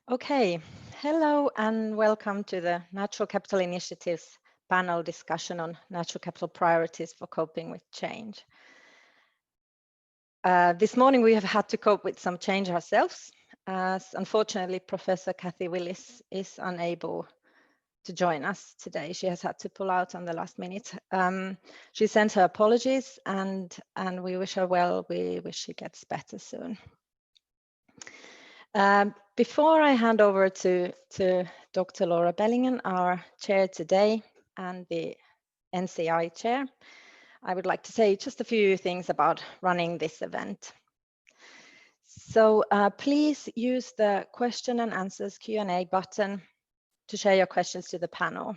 Okay, hello and welcome to the Natural Capital Initiative's panel discussion on natural capital priorities for coping with change. This morning we have had to cope with some change ourselves, as unfortunately Professor Kathy Willis is unable to join us today. She has had to pull out on the last minute. She sends her apologies and we wish her well. We wish she gets better soon. Before I hand over to Dr. Laura Bellingan, our chair today, and the NCI chair, I would like to say just a few things about running this event. So please use the question and answers Q&A button to share your questions to the panel.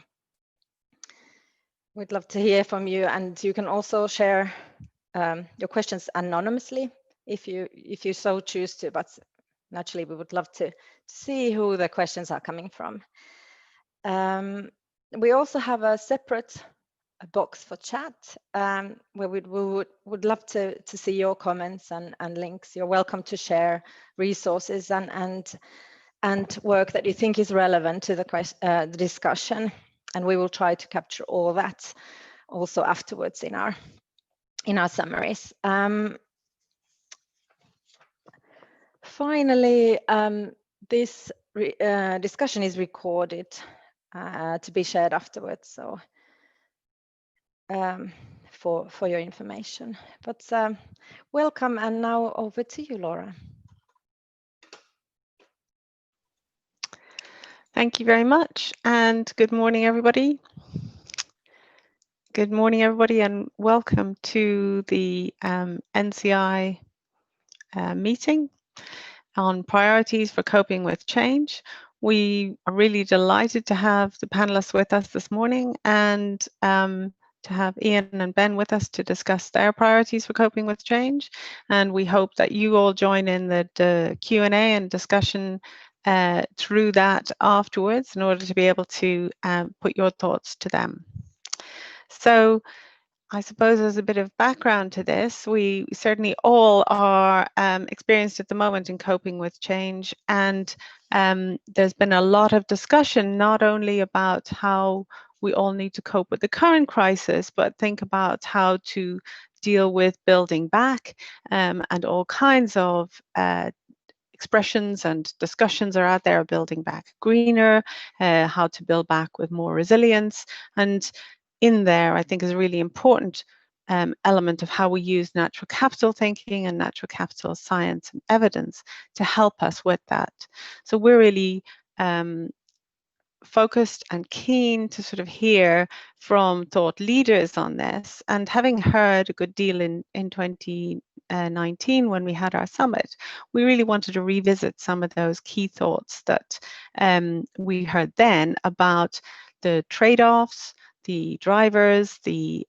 We'd love to hear from you, and you can also share your questions anonymously if you so choose to, but naturally, we would love to see who the questions are coming from. We also have a separate box for chat where we would love to see your comments and links. You're welcome to share resources and work that you think is relevant to the discussion, and we will try to capture all that also afterwards in our summaries. Finally, this discussion is recorded to be shared afterwards, so for your information. But welcome, and now over to you, Laura. Thank you very much, and good morning, everybody. Good morning, everybody, and welcome to the NCI meeting on priorities for coping with change. We are really delighted to have the panelists with us this morning, and to have Ian and Ben with us to discuss their priorities for coping with change. And we hope that you all join in the Q&A and discussion through that afterwards in order to be able to put your thoughts to them. So I suppose as a bit of background to this, we certainly all are experienced at the moment in coping with change, and there's been a lot of discussion not only about how we all need to cope with the current crisis, but think about how to deal with building back, and all kinds of expressions and discussions are out there of building back greener, how to build back with more resilience. And in there, I think, is a really important element of how we use natural capital thinking and natural capital science and evidence to help us with that. So we're really focused and keen to sort of hear from thought leaders on this, and having heard a good deal in 2019 when we had our summit, we really wanted to revisit some of those key thoughts that we heard then about the trade-offs, the drivers, the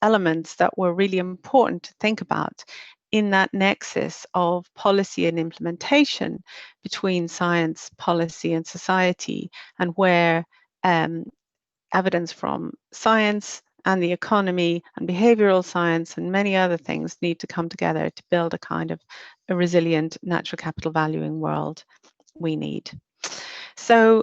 elements that were really important to think about in that nexus of policy and implementation between science, policy, and society, and where evidence from science and the economy and behavioral science and many other things need to come together to build a kind of a resilient natural capital valuing world we need. So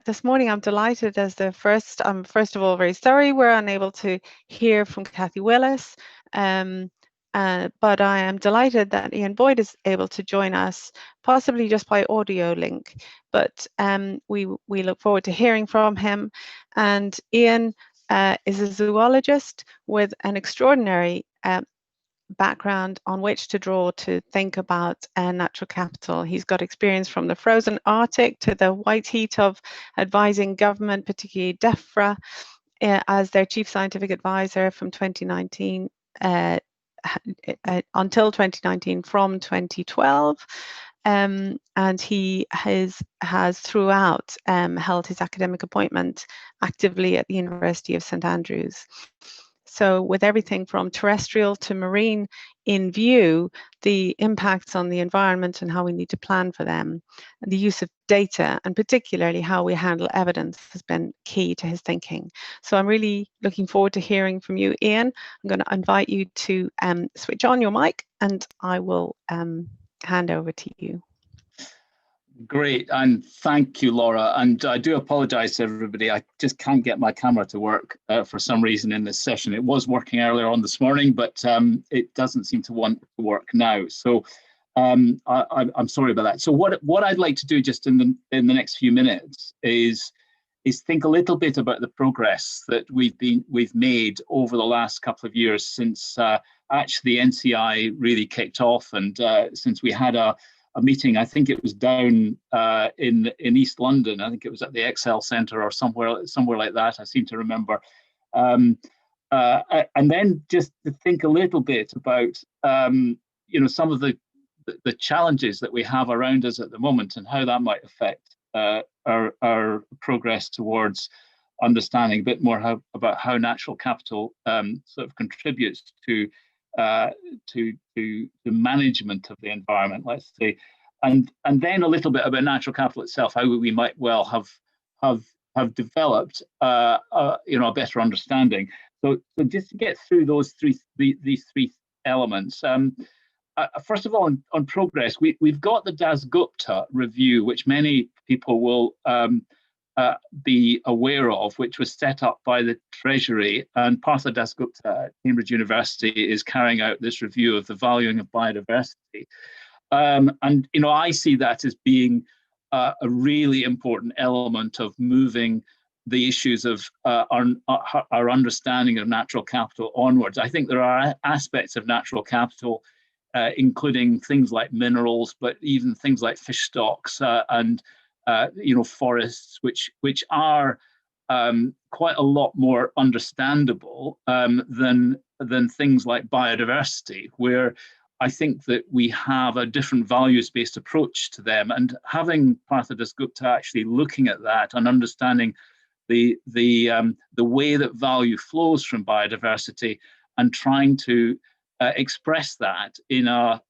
this morning, I'm delighted as the first. I'm first of all very sorry we're unable to hear from Kathy Willis, but I am delighted that Ian Boyd is able to join us, possibly just by audio link. But we look forward to hearing from him. And Ian is a zoologist with an extraordinary background on which to draw to think about natural capital. He's got experience from the frozen Arctic to the white heat of advising government, particularly DEFRA, as their chief scientific advisor from 2019 until 2019 from 2012. And he has throughout held his academic appointment actively at the University of St Andrews. So with everything from terrestrial to marine in view, the impacts on the environment and how we need to plan for them, and the use of data, and particularly how we handle evidence, has been key to his thinking. So I'm really looking forward to hearing from you, Ian. I'm going to invite you to switch on your mic, and I will hand over to you. Great, and thank you, Laura. And I do apologise to everybody. I just can't get my camera to work for some reason in this session. It was working earlier on this morning, but it doesn't seem to want to work now. So I'm sorry about that. So what I'd like to do just in the next few minutes is think a little bit about the progress that we've made over the last couple of years since actually the NCI really kicked off, and since we had a meeting. I think it was down in East London. I think it was at the Excel Centre or somewhere like that. I seem to remember. And then just to think a little bit about some of the challenges that we have around us at the moment and how that might affect our progress towards understanding a bit more about how natural capital sort of contributes to the management of the environment, let's say, and then a little bit about natural capital itself, how we might well have developed a better understanding. So just to get through these three elements. First of all, on progress, we've got the Dasgupta review, which many people will be aware of, which was set up by the Treasury, and Partha Dasgupta at Cambridge University is carrying out this review of the valuing of biodiversity. And I see that as being a really important element of moving the issues of our understanding of natural capital onwards. I think there are aspects of natural capital, including things like minerals, but even things like fish stocks and forests, which are quite a lot more understandable than things like biodiversity, where I think that we have a different values-based approach to them. And having Partha Dasgupta actually looking at that and understanding the way that value flows from biodiversity and trying to express that in an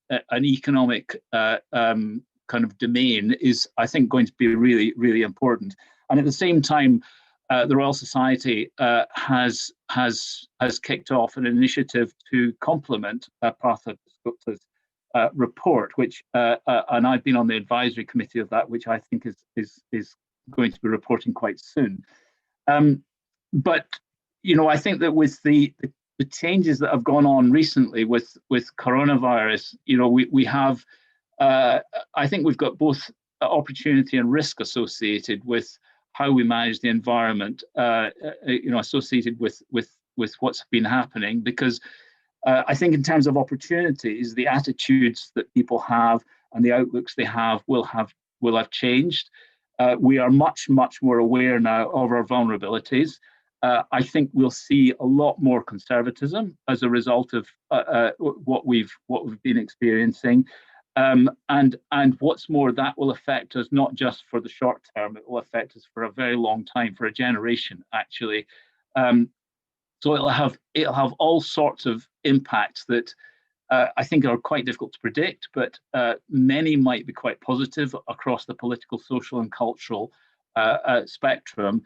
economic kind of domain is, I think, going to be really, really important. And at the same time, the Royal Society has kicked off an initiative to complement Partha Dasgupta's report, which and I've been on the advisory committee of that, which I think is going to be reporting quite soon. But I think that with the changes that have gone on recently with coronavirus, we have. I think we've got both opportunity and risk associated with how we manage the environment, associated with what's been happening. Because I think in terms of opportunities, the attitudes that people have and the outlooks they have will have changed. We are much more aware now of our vulnerabilities. I think we'll see a lot more conservatism as a result of what we've been experiencing. And what's more, that will affect us not just for the short term, it will affect us for a very long time, for a generation, actually. So it'll have all sorts of impacts that I think are quite difficult to predict, but many might be quite positive across the political, social, and cultural spectrum,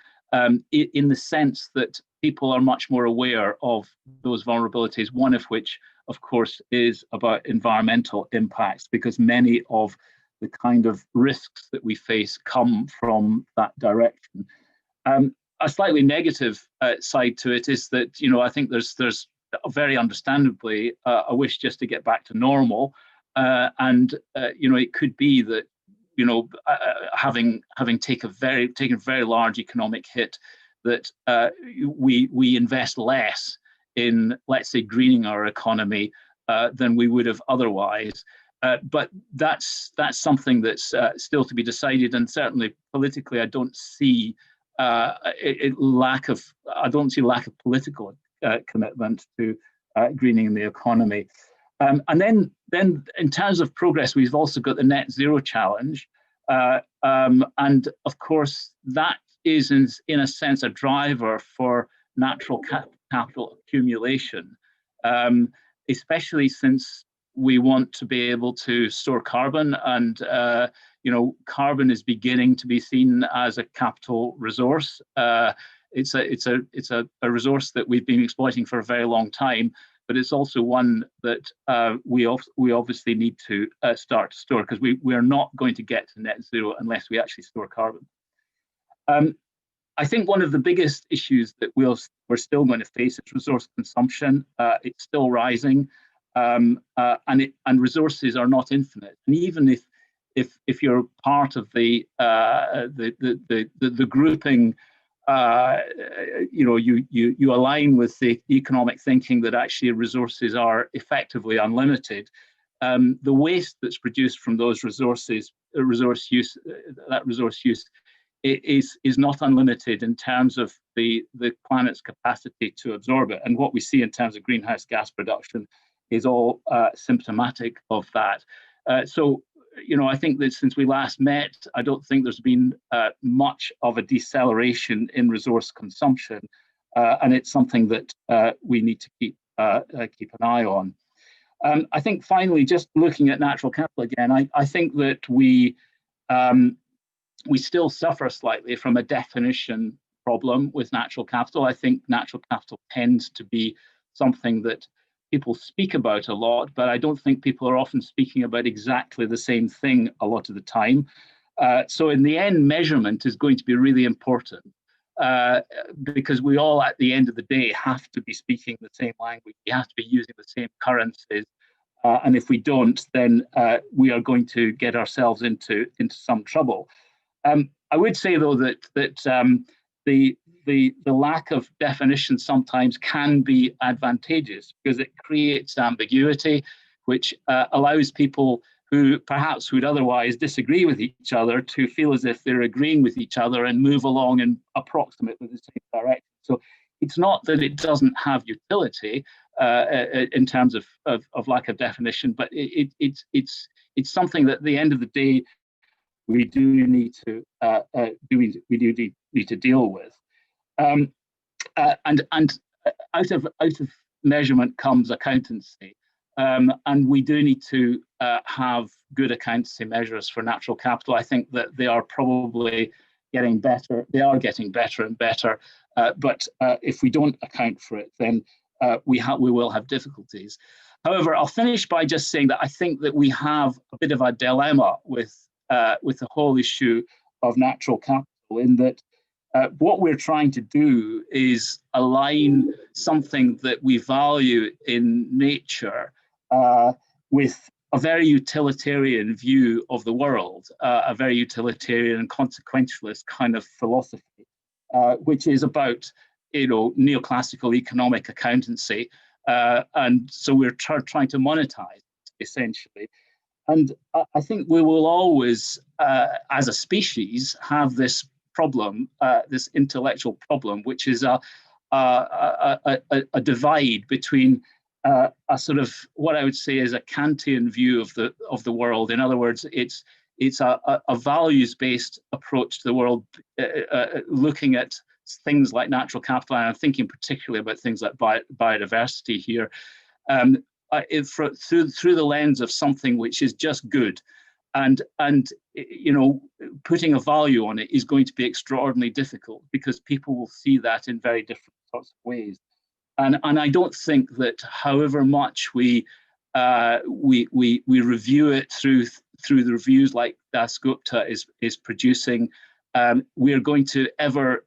in the sense that people are much more aware of those vulnerabilities, one of which, of course, is about environmental impacts, because many of the kind of risks that we face come from that direction. A slightly negative side to it is that, I think there's very understandably a wish just to get back to normal, and it could be that having taken a very large economic hit, that we invest less in, let's say, greening our economy than we would have otherwise. But that's something that's still to be decided, and certainly politically, I don't see lack of political commitment to greening the economy. And then in terms of progress, we've also got the net zero challenge, and of course that is in a sense a driver for natural capital accumulation, especially since we want to be able to store carbon, and carbon is beginning to be seen as a capital resource. It's a resource that we've been exploiting for a very long time, but it's also one that we obviously need to start to store, because we are not going to get to net zero unless we actually store carbon. I think one of the biggest issues that we're still going to face is resource consumption. It's still rising, and resources are not infinite. And even if you're part of the grouping, you align with the economic thinking that actually resources are effectively unlimited, the waste that's produced from those resources, resource use is not unlimited in terms of the planet's capacity to absorb it. And what we see in terms of greenhouse gas production is all symptomatic of that. So, I think that since we last met, I don't think there's been much of a deceleration in resource consumption, and it's something that we need to keep an eye on. I think finally, just looking at natural capital again, I think that we still suffer slightly from a definition problem with natural capital. I think natural capital tends to be something that people speak about a lot, but I don't think people are often speaking about exactly the same thing a lot of the time. So in the end, measurement is going to be really important, because we all, at the end of the day, have to be speaking the same language. We have to be using the same currencies. And if we don't, then we are going to get ourselves into some trouble. I would say, though, that the lack of definition sometimes can be advantageous, because it creates ambiguity, which allows people who perhaps would otherwise disagree with each other to feel as if they're agreeing with each other and move along in approximately the same direction. So it's not that it doesn't have utility in terms of lack of definition, but it's something that at the end of the day we do need to need to deal with. And out of measurement comes accountancy, and we do need to have good accountancy measures for natural capital. I think that they are probably getting better. They are getting better and better, but if we don't account for it, then we will have difficulties. However, I'll finish by just saying that I think that we have a bit of a dilemma with the whole issue of natural capital, in that what we're trying to do is align something that we value in nature with a very utilitarian view of the world, a very utilitarian and consequentialist kind of philosophy, which is about neoclassical economic accountancy, and so we're trying to monetize essentially. And I think we will always, as a species, have this problem, this intellectual problem, which is a divide between a sort of what I would say is a Kantian view of the world. In other words, it's a values-based approach to the world, looking at things like natural capital, and I'm thinking particularly about things like biodiversity here. Through the lens of something which is just good, and putting a value on it is going to be extraordinarily difficult, because people will see that in very different sorts of ways. And I don't think that however much we review it through the reviews like Dasgupta is producing, we are going to ever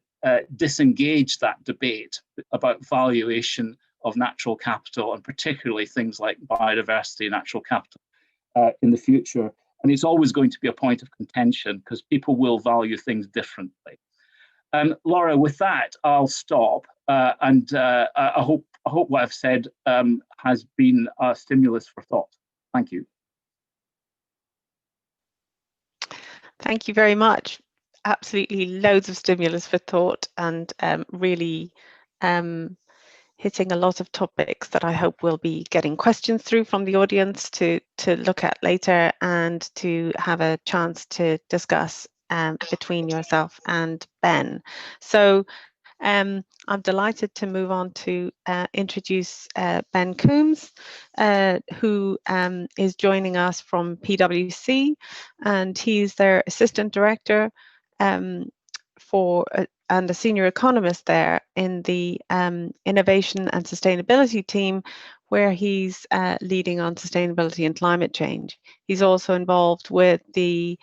disengage that debate about valuation of natural capital, and particularly things like biodiversity, natural capital, in the future. And it's always going to be a point of contention, because people will value things differently. Laura, with that, I'll stop, and I hope what I've said has been a stimulus for thought. Thank you. Thank you very much. Absolutely loads of stimulus for thought, and really hitting a lot of topics that I hope we'll be getting questions through from the audience to look at later, and to have a chance to discuss between yourself and Ben. So I'm delighted to move on to introduce Ben Coombs, who is joining us from PwC, and he's their Assistant Director and a senior economist there in the Innovation and Sustainability team, where he's leading on sustainability and climate change. He's also involved with the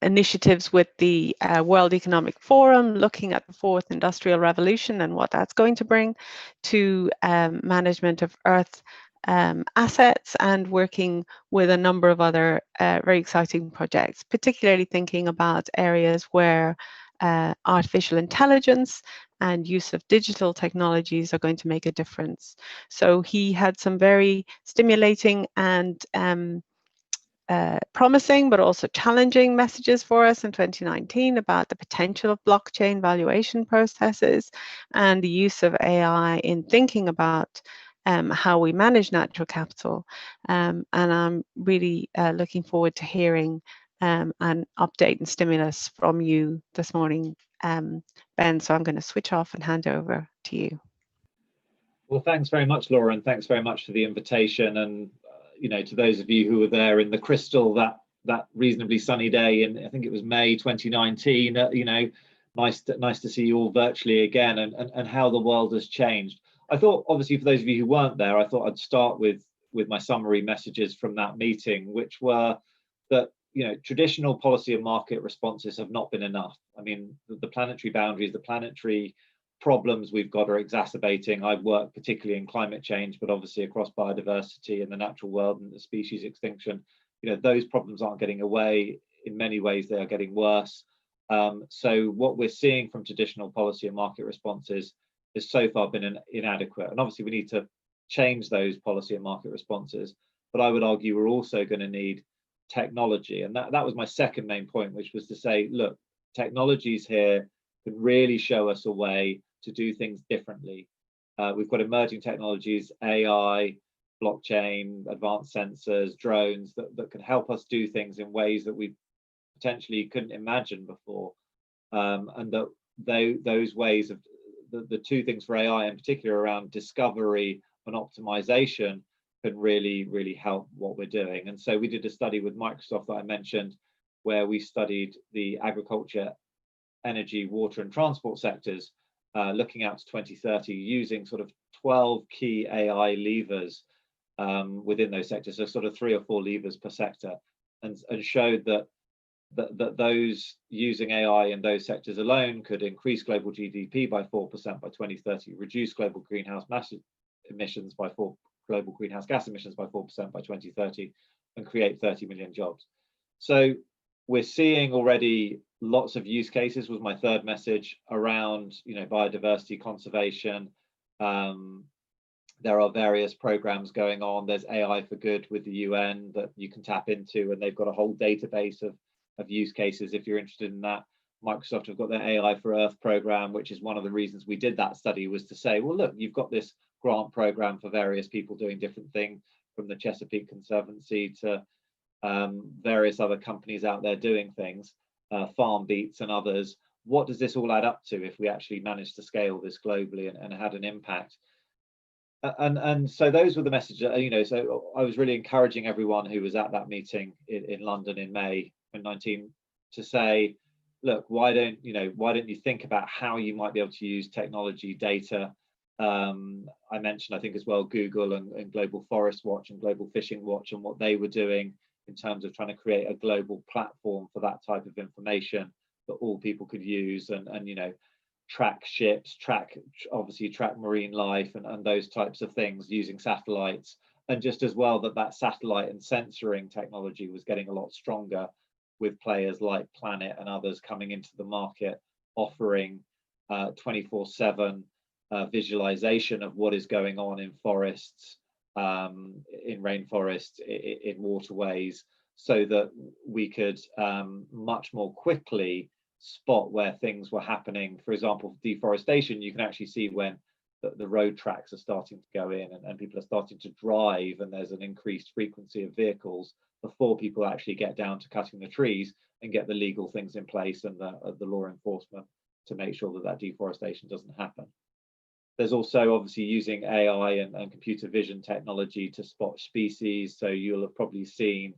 initiatives with the World Economic Forum, looking at the fourth industrial revolution and what that's going to bring to management of Earth assets, and working with a number of other very exciting projects, particularly thinking about areas where artificial intelligence and use of digital technologies are going to make a difference. So he had some very stimulating and promising but also challenging messages for us in 2019 about the potential of blockchain valuation processes and the use of AI in thinking about how we manage natural capital. And I'm really looking forward to hearing an update and stimulus from you this morning, Ben. So I'm going to switch off and hand over to you. Well, thanks very much, Laura, and thanks very much for the invitation. And you know, to those of you who were there in the Crystal that reasonably sunny day in, I think it was May 2019, you know, nice to see you all virtually again, and how the world has changed. I thought, obviously, for those of you who weren't there, I thought I'd start with my summary messages from that meeting, which were that, you know, traditional policy and market responses have not been enough. I mean, the planetary boundaries, the planetary problems we've got are exacerbating. I've worked particularly in climate change, but obviously across biodiversity and the natural world and the species extinction. You know, those problems aren't getting away. In many ways, they are getting worse. So what we're seeing from traditional policy and market responses has so far been inadequate. And obviously, we need to change those policy and market responses. But I would argue we're also going to need technology. And that was my second main point, which was to say, look, technologies here can really show us a way to do things differently. We've got emerging technologies, AI, blockchain, advanced sensors, drones that can help us do things in ways that we potentially couldn't imagine before. And that those ways of the two things for AI in particular around discovery and optimization can really help what we're doing. And so we did a study with Microsoft that I mentioned, where we studied the agriculture, energy, water and transport sectors, looking out to 2030, using sort of 12 key AI levers within those sectors, so sort of 3 or 4 levers per sector, and showed that those using AI in those sectors alone could increase global GDP by 4% by 2030, reduce global greenhouse gas emissions by 4% by 2030, and create 30 million jobs. So we're seeing already lots of use cases, was my third message, around, you know, biodiversity conservation. There are various programs going on. There's AI for Good with the UN that you can tap into, and they've got a whole database of use cases if you're interested in that. Microsoft have got their AI for Earth program, which is one of the reasons we did that study, was to say, well, look, you've got this grant program for various people doing different things, from the Chesapeake Conservancy to various other companies out there doing things, Farm Beats and others. What does this all add up to if we actually manage to scale this globally and had an impact? And so those were the messages, you know. So I was really encouraging everyone who was at that meeting in London in May 2019 to say, look, why don't you think about how you might be able to use technology, data. I mentioned, I think as well, Google and Global Forest Watch and Global Fishing Watch, and what they were doing in terms of trying to create a global platform for that type of information that all people could use, and you know, track ships, track marine life and those types of things using satellites. And just as well that satellite and sensoring technology was getting a lot stronger, with players like Planet and others coming into the market, offering 24/7 visualization of what is going on in forests, in rainforests, in waterways, so that we could much more quickly spot where things were happening. For example, deforestation, you can actually see when the road tracks are starting to go in and people are starting to drive, and there's an increased frequency of vehicles before people actually get down to cutting the trees and get the legal things in place and the law enforcement to make sure that deforestation doesn't happen. There's also obviously using AI and computer vision technology to spot species. So you'll have probably seen,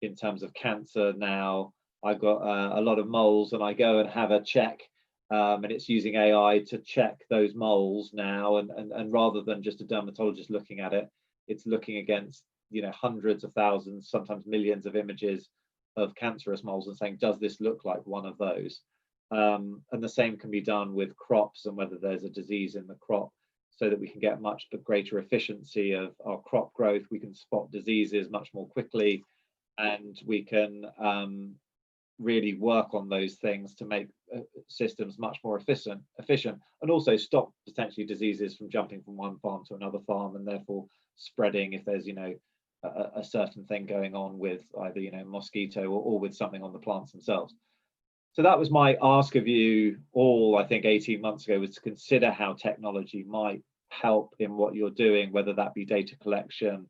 in terms of cancer now, I've got a lot of moles, and I go and have a check and it's using AI to check those moles now, and rather than just a dermatologist looking at it, it's looking against, you know, hundreds of thousands, sometimes millions of images of cancerous moles and saying, does this look like one of those? And the same can be done with crops and whether there's a disease in the crop, so that we can get much greater efficiency of our crop growth. We can spot diseases much more quickly, and we can really work on those things to make systems much more efficient, and also stop potentially diseases from jumping from one farm to another farm, and therefore spreading if there's, you know, a certain thing going on with either, you know, mosquito or with something on the plants themselves. So that was my ask of you all, I think 18 months ago, was to consider how technology might help in what you're doing, whether that be data collection,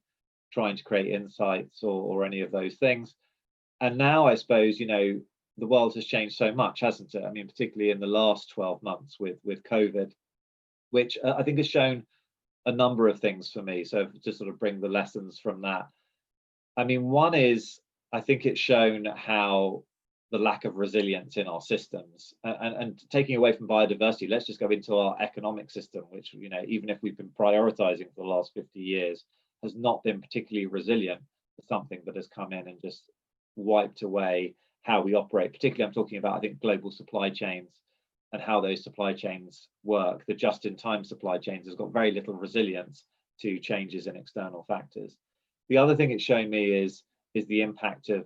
trying to create insights, or any of those things. And now I suppose, you know, the world has changed so much, hasn't it? I mean, particularly in the last 12 months with COVID, which I think has shown a number of things for me. So to sort of bring the lessons from that, I mean, one is, I think it's shown how the lack of resilience in our systems, and taking away from biodiversity, let's just go into our economic system, which, you know, even if we've been prioritizing for the last 50 years, has not been particularly resilient to something that has come in and just wiped away how we operate. Particularly, I'm talking about, I think, global supply chains and how those supply chains work. The just-in-time supply chains has got very little resilience to changes in external factors. The other thing it's shown me is the impact of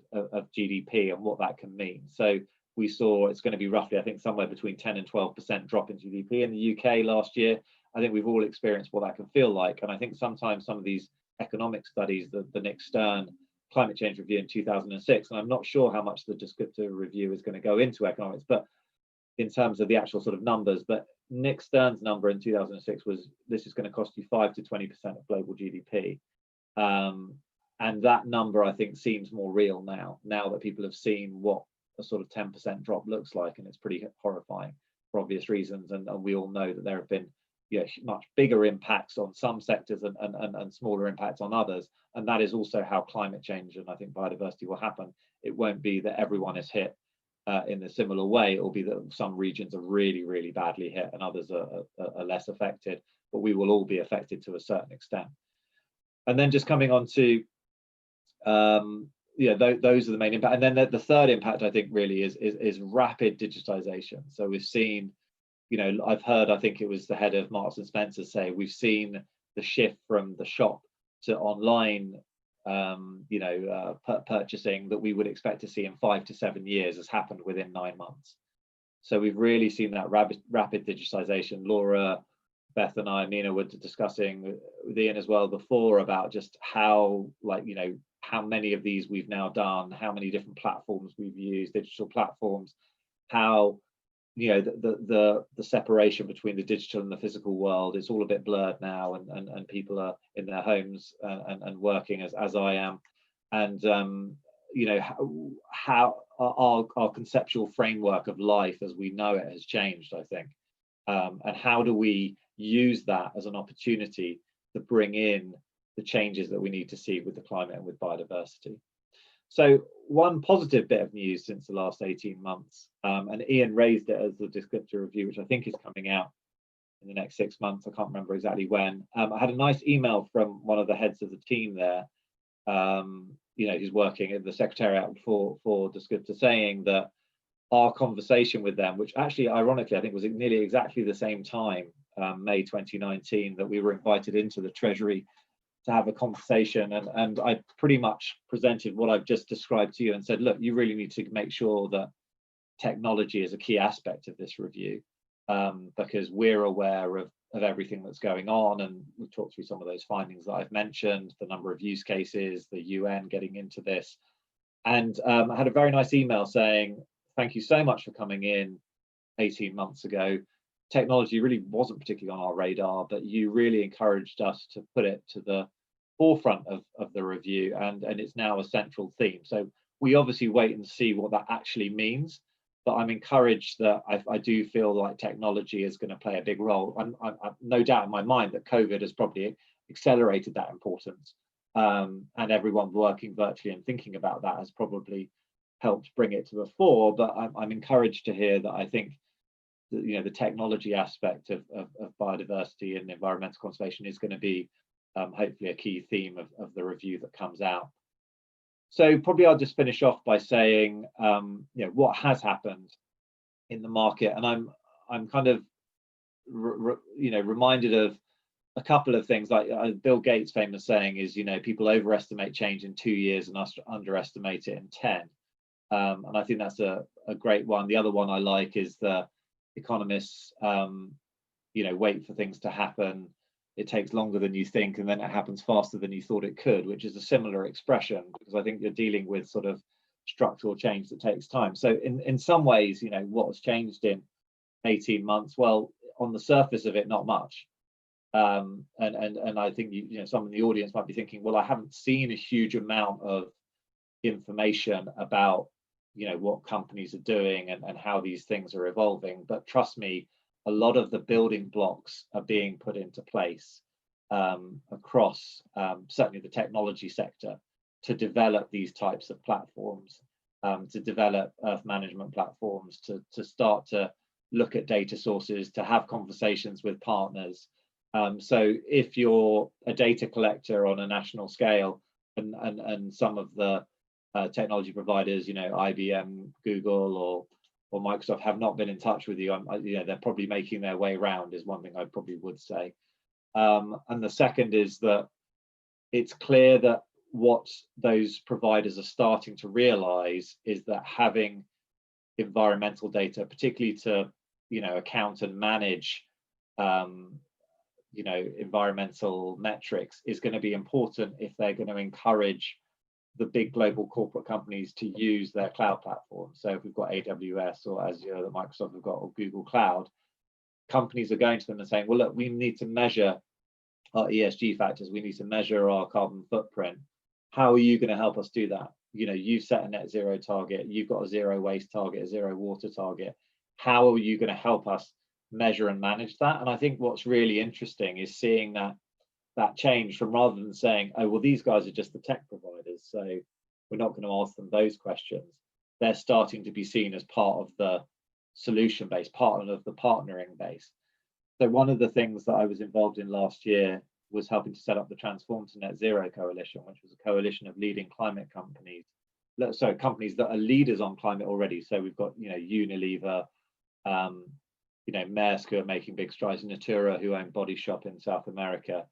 GDP and what that can mean. So we saw it's going to be roughly, I think, somewhere between 10 and 12% drop in GDP in the UK last year. I think we've all experienced what that can feel like. And I think sometimes some of these economic studies, the Nick Stern climate change review in 2006, and I'm not sure how much the descriptive review is going to go into economics, but in terms of the actual sort of numbers, but Nick Stern's number in 2006 was, this is going to cost you 5 to 20% of global GDP. And that number, I think, seems more real now that people have seen what a sort of 10% drop looks like, and it's pretty horrifying for obvious reasons. And we all know that there have been, you know, much bigger impacts on some sectors and smaller impacts on others. And that is also how climate change and I think biodiversity will happen. It won't be that everyone is hit in a similar way. It will be that some regions are really, really badly hit and others are less affected, but we will all be affected to a certain extent. And then just coming on to yeah, those are the main impact. And then the third impact, I think, really is rapid digitization. So we've seen, you know, I've heard, I think it was the head of Marks and Spencer say, we've seen the shift from the shop to online, you know, purchasing that we would expect to see in 5 to 7 years has happened within 9 months. So we've really seen that rapid digitization. Laura, Beth and I, Mina, were discussing with Ian as well before about just how, like, you know, how many of these we've now done, how many different platforms we've used, digital platforms, how, you know, the separation between the digital and the physical world is all a bit blurred now, and people are in their homes and working as I am, and you know, how our conceptual framework of life as we know it has changed, I think, and how do we use that as an opportunity to bring in the changes that we need to see with the climate and with biodiversity. So one positive bit of news since the last 18 months, and Ian raised it as the descriptor review, which I think is coming out in the next 6 months. I can't remember exactly when. I had a nice email from one of the heads of the team there, you know, who's working in the secretariat for Descriptor, saying that our conversation with them, which actually ironically I think was nearly exactly the same time, May 2019, that we were invited into the Treasury to have a conversation, and I pretty much presented what I've just described to you and said, look, you really need to make sure that technology is a key aspect of this review, because we're aware of everything that's going on, and we've talked through some of those findings that I've mentioned, the number of use cases, the UN getting into this. And I had a very nice email saying, thank you so much for coming in 18 months ago. Technology really wasn't particularly on our radar, but you really encouraged us to put it to the forefront of the review, and it's now a central theme. So we obviously wait and see what that actually means, but I'm encouraged that I do feel like technology is going to play a big role. I'm no doubt in my mind that COVID has probably accelerated that importance, and everyone working virtually and thinking about that has probably helped bring it to the fore. But I'm encouraged to hear that I think the technology aspect of biodiversity and environmental conservation is going to be hopefully a key theme of the review that comes out. So probably I'll just finish off by saying, what has happened in the market, and I'm kind of reminded of a couple of things. Like Bill Gates' famous saying is, people overestimate change in 2 years and underestimate it in 10. And I think that's a great one. The other one I like is the economists, wait for things to happen. It takes longer than you think, and then it happens faster than you thought it could, which is a similar expression, because I think you're dealing with sort of structural change that takes time. So in some ways, what has changed in 18 months? Well, on the surface of it, not much. And I think some in the audience might be thinking, well, I haven't seen a huge amount of information about what companies are doing and how these things are evolving. But trust me, a lot of the building blocks are being put into place across certainly the technology sector to develop these types of platforms, to develop earth management platforms, to start to look at data sources, to have conversations with partners. So if you're a data collector on a national scale, and some of the technology providers, IBM, Google, or Microsoft have not been in touch with you, they're probably making their way around, is one thing I probably would say. And the second is that it's clear that what those providers are starting to realize is that having environmental data, particularly to account and manage environmental metrics, is going to be important if they're going to encourage the big global corporate companies to use their cloud platform. So if we've got AWS or Azure that Microsoft have got, or Google Cloud, companies are going to them and saying, well, look, we need to measure our ESG factors, we need to measure our carbon footprint. How are you going to help us do that? You've set a net zero target, you've got a zero waste target, a zero water target. How are you going to help us measure and manage that? And I think what's really interesting is seeing that change from, rather than saying, oh, well, these guys are just the tech providers, so we're not going to ask them those questions. They're starting to be seen as part of the solution base, part of the partnering base. So one of the things that I was involved in last year was helping to set up the Transform to Net Zero Coalition, which was a coalition of leading climate companies. So companies that are leaders on climate already. So we've got, Unilever, Maersk, who are making big strides, Natura, who own Body Shop in South America,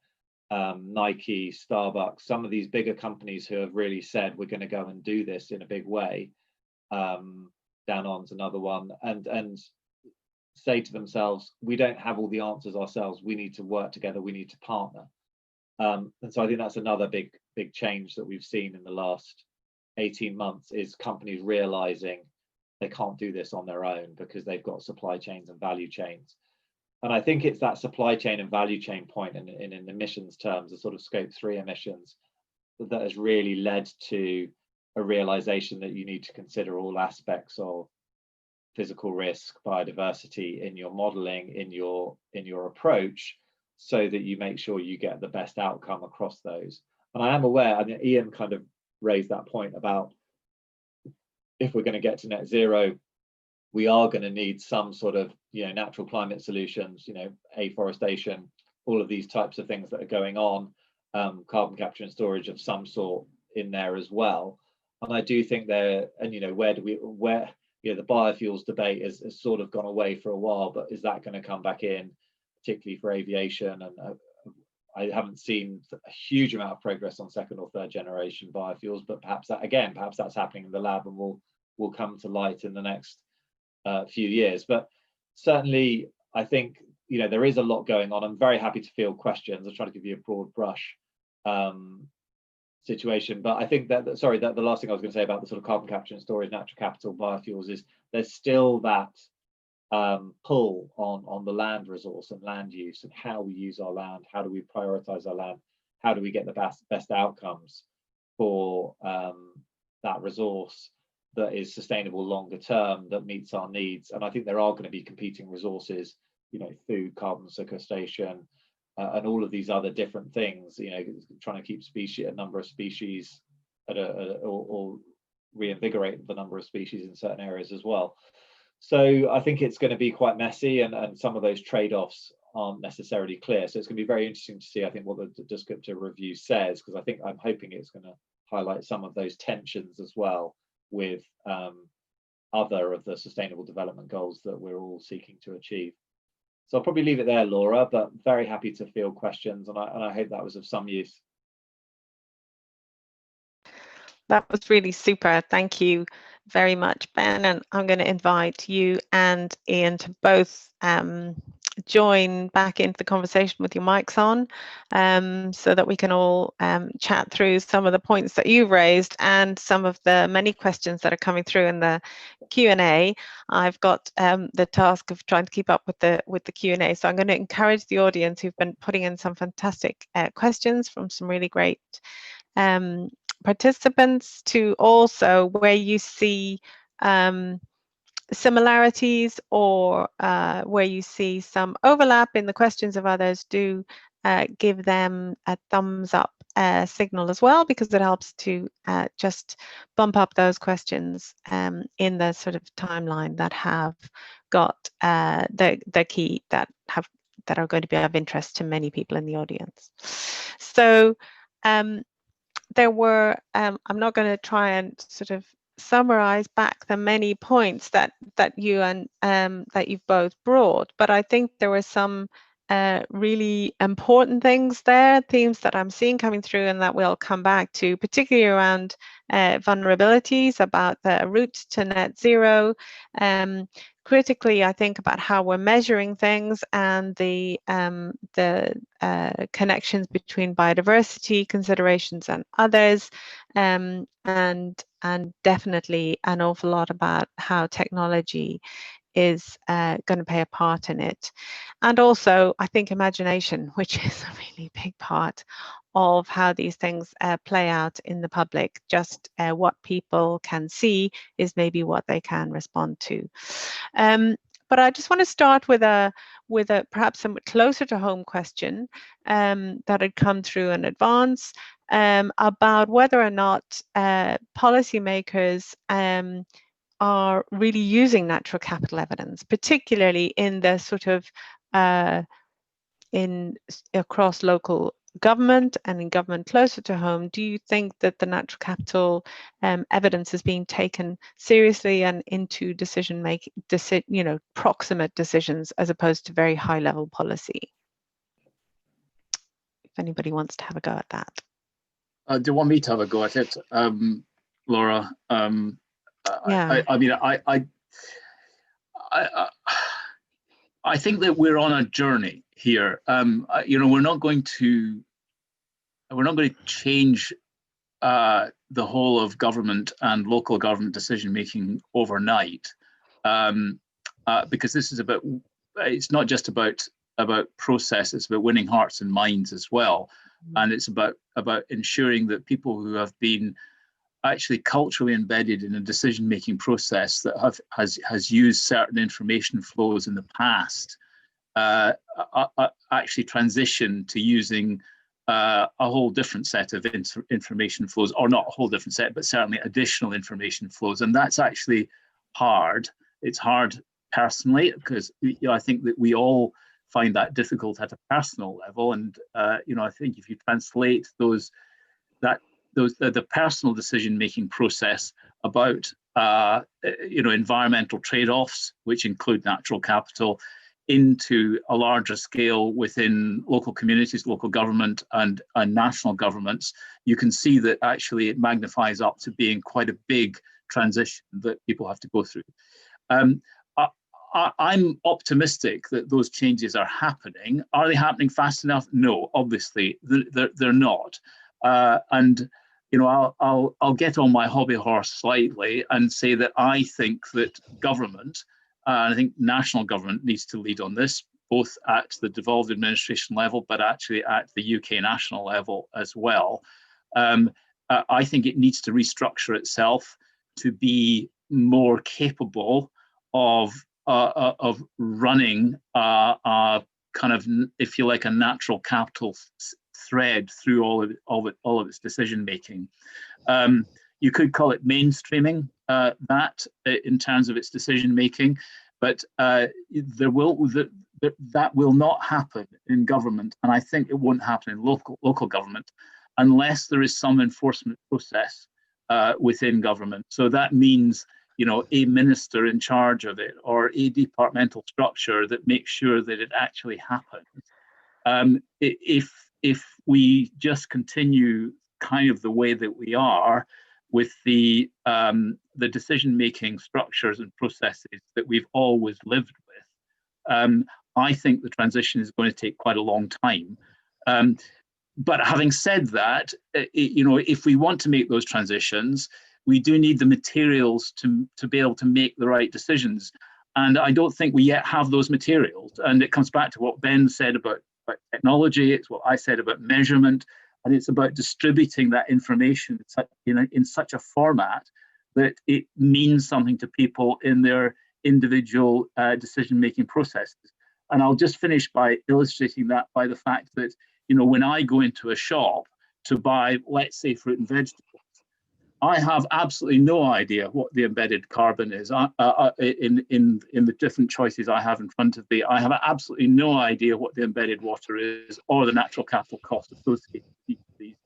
Nike, Starbucks, some of these bigger companies who have really said we're going to go and do this in a big way. Danone's another one, and say to themselves, we don't have all the answers ourselves, we need to work together, we need to partner. And so I think that's another big change that we've seen in the last 18 months, is companies realizing they can't do this on their own because they've got supply chains and value chains. And I think it's that supply chain and value chain point in emissions terms, the sort of scope 3 emissions, that has really led to a realization that you need to consider all aspects of physical risk, biodiversity in your modeling, in your approach, so that you make sure you get the best outcome across those. And I am aware, I mean, Ian kind of raised that point about, if we're going to get to net zero, we are going to need some sort of natural climate solutions, afforestation, all of these types of things that are going on, carbon capture and storage of some sort in there as well. And I do think there, and the biofuels debate has sort of gone away for a while, but is that going to come back in, particularly for aviation? And I haven't seen a huge amount of progress on second or third generation biofuels, but perhaps that's happening in the lab and will come to light in the next few years. But certainly, I think there is a lot going on. I'm very happy to field questions. I'll try to give you a broad brush situation, but I think that the last thing I was going to say about the sort of carbon capture and storage, natural capital, biofuels, is there's still that pull on the land resource and land use, and how we use our land, how do we prioritize our land, how do we get the best outcomes for that resource that is sustainable longer term, that meets our needs. And I think there are going to be competing resources, food, carbon sequestration, and all of these other different things, trying to keep a number of species or reinvigorate the number of species in certain areas as well. So I think it's going to be quite messy, and some of those trade-offs aren't necessarily clear. So it's going to be very interesting to see, I think, what the descriptive review says, because I'm hoping it's going to highlight some of those tensions as well with other of the sustainable development goals that we're all seeking to achieve. So I'll probably leave it there, Laura, but very happy to field questions, and I hope that was of some use. That was really super. Thank you very much, Ben. And I'm going to invite you and Ian to both join back into the conversation with your mics on, so that we can all chat through some of the points that you've raised and some of the many questions that are coming through in the Q&A. I've got the task of trying to keep up with the Q&A, so I'm going to encourage the audience who've been putting in some fantastic questions from some really great participants to also, where you see similarities or where you see some overlap in the questions of others, do give them a thumbs up signal as well, because it helps to just bump up those questions in the sort of timeline that have got the key that are going to be of interest to many people in the audience. So there were, I'm not going to try and sort of summarize back the many points that you and that you've both brought, but I think there were some really important things there, themes that I'm seeing coming through, and that we'll come back to, particularly around vulnerabilities, about the route to net zero, critically, I think about how we're measuring things and the connections between biodiversity considerations and others, and definitely an awful lot about how technology is going to play a part in it. And also, I think imagination, which is a really big part of how these things play out in the public. Just what people can see is maybe what they can respond to. But I just want to start with a perhaps a closer to home question that had come through in advance about whether or not policymakers are really using natural capital evidence, particularly in the sort of across local government and in government closer to home. Do you think that the natural capital evidence is being taken seriously and into decision making, proximate decisions, as opposed to very high level policy? If anybody wants to have a go at that. Do you want me to have a go at it, Laura? Yeah. I think that we're on a journey here. We're not going to change the whole of government and local government decision making overnight, because this is about. It's not just about process. It's about winning hearts and minds as well, and it's about ensuring that people who have been actually culturally embedded in a decision-making process that has used certain information flows in the past actually transition to using a whole different set of information flows, or not a whole different set, but certainly additional information flows. And that's actually hard. It's hard personally, because I think that we find that difficult at a personal level. And I think if you translate the personal decision-making process about environmental trade-offs, which include natural capital, into a larger scale within local communities, local government, and national governments, you can see that actually it magnifies up to being quite a big transition that people have to go through. I'm optimistic that those changes are happening. Are they happening fast enough? No, obviously they're not. I'll get on my hobby horse slightly and say that I think that government, I think national government needs to lead on this, both at the devolved administration level, but actually at the UK national level as well. I think it needs to restructure itself to be more capable of running a kind of, if you like, a natural capital thread through all of its decision making. You could call it mainstreaming. that in terms of its decision making, but that will not happen in government, and I think it won't happen in local government unless there is some enforcement process within government. So that means, you know, a minister in charge of it, or a departmental structure that makes sure that it actually happens. If we just continue kind of the way that we are with the decision-making structures and processes that we've always lived with, I think the transition is going to take quite a long time. But having said that, you know, if we want to make those transitions, we do need the materials to be able to make the right decisions. And I don't think we yet have those materials. And it comes back to what Ben said about technology. It's what I said about measurement. And it's about distributing that information in such a format that it means something to people in their individual decision-making processes. And I'll just finish by illustrating that by the fact that, you know, when I go into a shop to buy, let's say, fruit and vegetables, I have absolutely no idea what the embedded carbon is in the different choices I have in front of me. I have absolutely no idea what the embedded water is or the natural capital cost associated with each of these.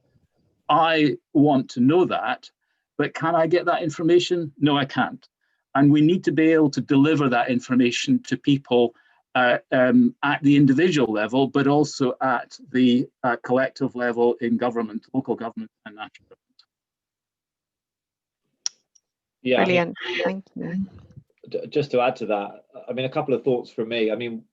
I want to know that, but can I get that information? No, I can't. And we need to be able to deliver that information to people at the individual level, but also at the collective level in government, local government and national government. Yeah, brilliant. Thank you. Just to add to that, I mean, a couple of thoughts from me. I mean,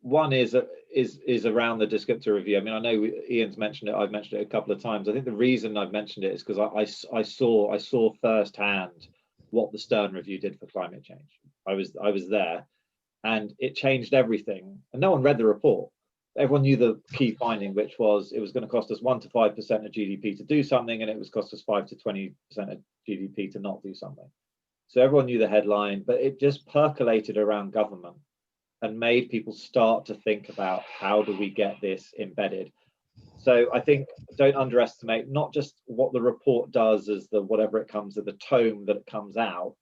one is around the descriptor review. I mean, I know Ian's mentioned it. I've mentioned it a couple of times. I think the reason I've mentioned it is because I saw firsthand what the Stern review did for climate change. I was there, and it changed everything. And no one read the report. Everyone knew the key finding, which was it was going to cost us 1 to 5% of GDP to do something, and it was cost us 5 to 20% of GDP to not do something. So everyone knew the headline, but it just percolated around government and made people start to think about how do we get this embedded. So I think don't underestimate not just what the report does as the whatever it comes to the tone that it comes out,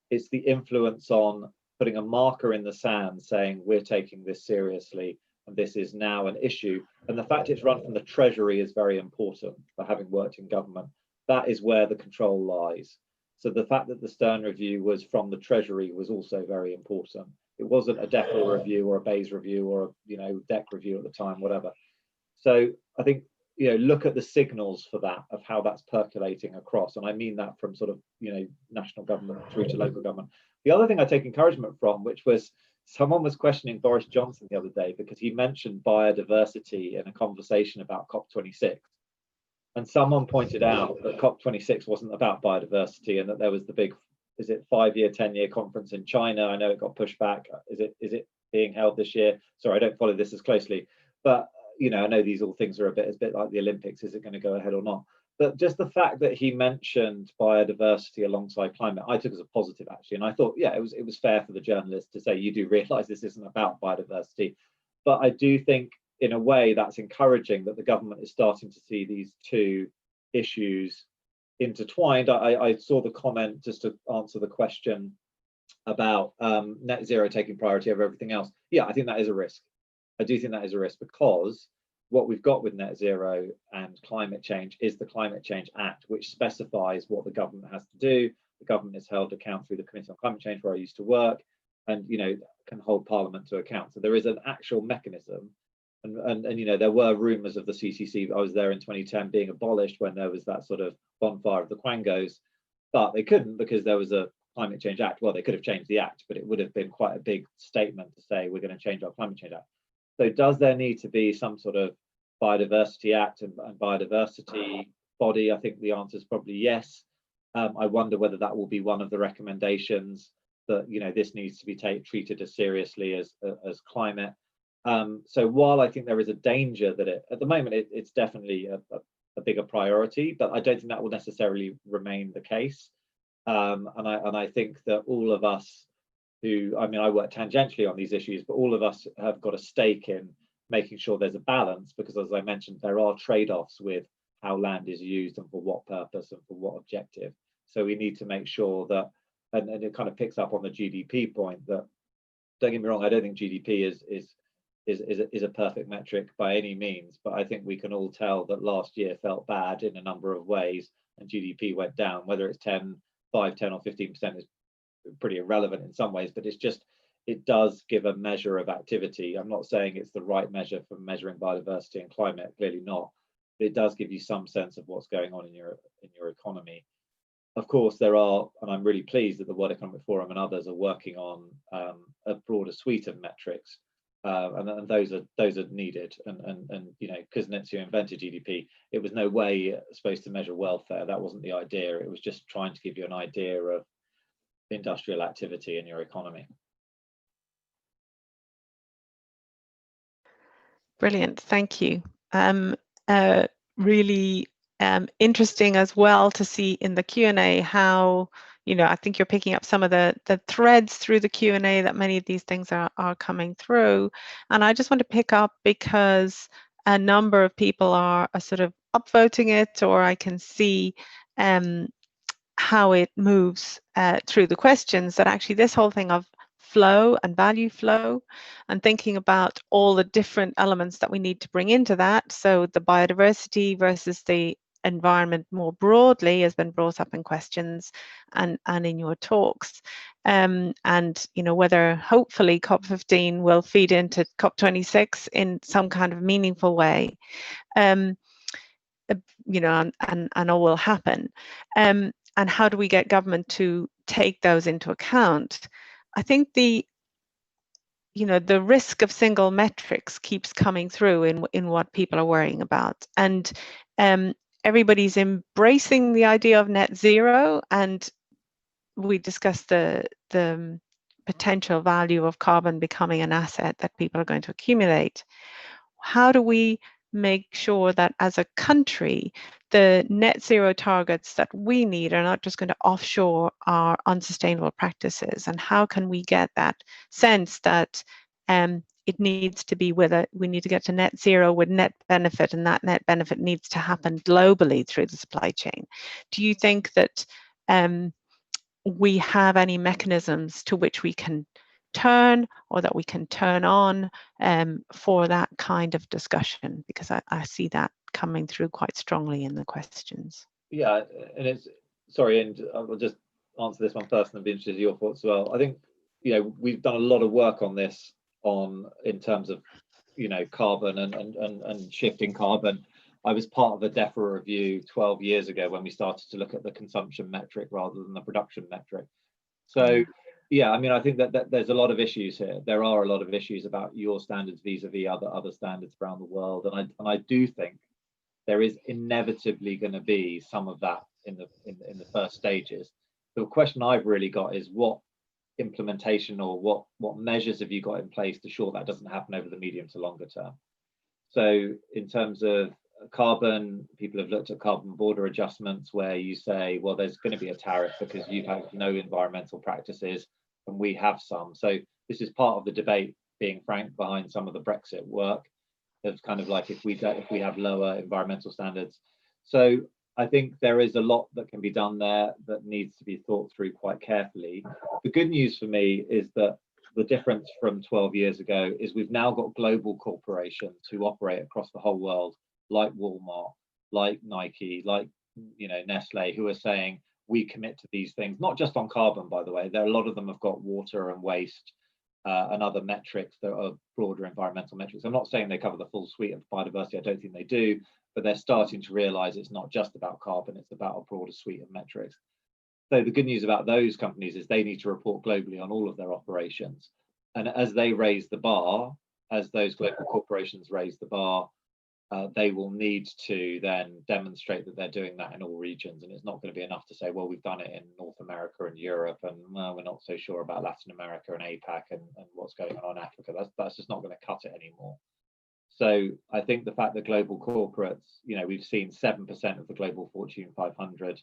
it's the influence on putting a marker in the sand saying we're taking this seriously. This is now an issue, and the fact it's run from the Treasury is very important. For having worked in government, that is where the control lies. So the fact that the Stern review was from the Treasury was also very important. It wasn't a DECL review or a BEIS review or a DEC review at the time, whatever. So I think look at the signals for that, of how that's percolating across, and I mean that from sort of national government through to local government. The other thing I take encouragement from, which was someone was questioning Boris Johnson the other day because he mentioned biodiversity in a conversation about COP26. And someone pointed out that COP26 wasn't about biodiversity and that there was the big, 5-year, 10-year conference in China. I know it got pushed back. Is it being held this year? Sorry, I don't follow this as closely. But, I know these all things are a bit like the Olympics. Is it going to go ahead or not? But just the fact that he mentioned biodiversity alongside climate, I took as a positive, actually. And I thought, yeah, it was fair for the journalist to say, you do realise this isn't about biodiversity. But I do think, in a way, that's encouraging that the government is starting to see these two issues intertwined. I saw the comment, just to answer the question about net zero taking priority over everything else. Yeah, I think that is a risk. I do think that is a risk, because what we've got with net zero and climate change is the Climate Change Act, which specifies what the government has to do. The government is held to account through the Committee on Climate Change, where I used to work, and can hold Parliament to account. So there is an actual mechanism, and there were rumours of the CCC. I was there in 2010 being abolished when there was that sort of bonfire of the Quangos, but they couldn't because there was a Climate Change Act. Well, they could have changed the Act, but it would have been quite a big statement to say we're going to change our Climate Change Act. So does there need to be some sort of Biodiversity Act and biodiversity body? I think the answer is probably yes. I wonder whether that will be one of the recommendations, that this needs to be treated as seriously as climate. So while I think there is a danger that at the moment it's definitely a bigger priority, but I don't think that will necessarily remain the case. And I think that all of us I work tangentially on these issues, but all of us have got a stake in making sure there's a balance, because as I mentioned, there are trade-offs with how land is used and for what purpose and for what objective. So we need to make sure that, and it kind of picks up on the GDP point, that, don't get me wrong, I don't think GDP is a perfect metric by any means, but I think we can all tell that last year felt bad in a number of ways, and GDP went down. Whether it's 5, 10 or 15% is pretty irrelevant in some ways, but it's just, it does give a measure of activity. I'm not saying it's the right measure for measuring biodiversity and climate, clearly not, but it does give you some sense of what's going on in your economy. Of course, there are, and I'm really pleased that the World Economic Forum and others are working on a broader suite of metrics, and those are needed. And you know, Kuznetsov invented GDP. It was no way supposed to measure welfare. That wasn't the idea. It was just trying to give you an idea of industrial activity in your economy. Brilliant, thank you. Really interesting as well to see in the Q&A how, you know, I think you're picking up some of the threads through the Q&A that many of these things are coming through. And I just want to pick up because a number of people are sort of upvoting it, or I can see how it moves through the questions, that actually this whole thing of flow and value flow, and thinking about all the different elements that we need to bring into that. So the biodiversity versus the environment more broadly has been brought up in questions and in your talks. And you know, whether hopefully COP15 will feed into COP26 in some kind of meaningful way, you know, and all will happen. And how do we get government to take those into account? I think the risk of single metrics keeps coming through in what people are worrying about, and everybody's embracing the idea of net zero, and we discussed the potential value of carbon becoming an asset that people are going to accumulate. How do we make sure that as a country, the net zero targets that we need are not just going to offshore our unsustainable practices? And how can we get that sense that it needs to be we need to get to net zero with net benefit, and that net benefit needs to happen globally through the supply chain? Do you think that we have any mechanisms to which we can turn, or that we can turn on for that kind of discussion? Because I see that coming through quite strongly in the questions. Yeah, and it's, sorry, and I'll just answer this one first and I'd be interested in your thoughts as well. I think, you know, we've done a lot of work on this in terms of, you know, carbon and shifting carbon. I was part of a DEFRA review 12 years ago when we started to look at the consumption metric rather than the production metric. So yeah, I mean, I think that there's a lot of issues here. There are a lot of issues about your standards vis-a-vis other standards around the world, and I do think there is inevitably going to be some of that in the first stages. The question I've really got is what implementation or what measures have you got in place to ensure that doesn't happen over the medium to longer term? So in terms of carbon, people have looked at carbon border adjustments, where you say, well, there's going to be a tariff because you have no environmental practices and we have some. So this is part of the debate, being frank, behind some of the Brexit work. It's kind of like if we have lower environmental standards. So I think there is a lot that can be done there that needs to be thought through quite carefully. The good news for me is that the difference from 12 years ago is we've now got global corporations who operate across the whole world, like Walmart, like Nike, like, you know, Nestle, who are saying we commit to these things, not just on carbon, by the way. There are a lot of them have got water and waste and other metrics that are broader environmental metrics. I'm not saying they cover the full suite of biodiversity. I don't think they do, but they're starting to realize it's not just about carbon, it's about a broader suite of metrics. So the good news about those companies is they need to report globally on all of their operations. And as they raise the bar, as those global corporations raise the bar, they will need to then demonstrate that they're doing that in all regions. And it's not going to be enough to say, well, we've done it in North America and Europe, and we're not so sure about Latin America and APAC and what's going on in Africa. That's just not going to cut it anymore. So I think the fact that global corporates, you know, we've seen 7% of the global Fortune 500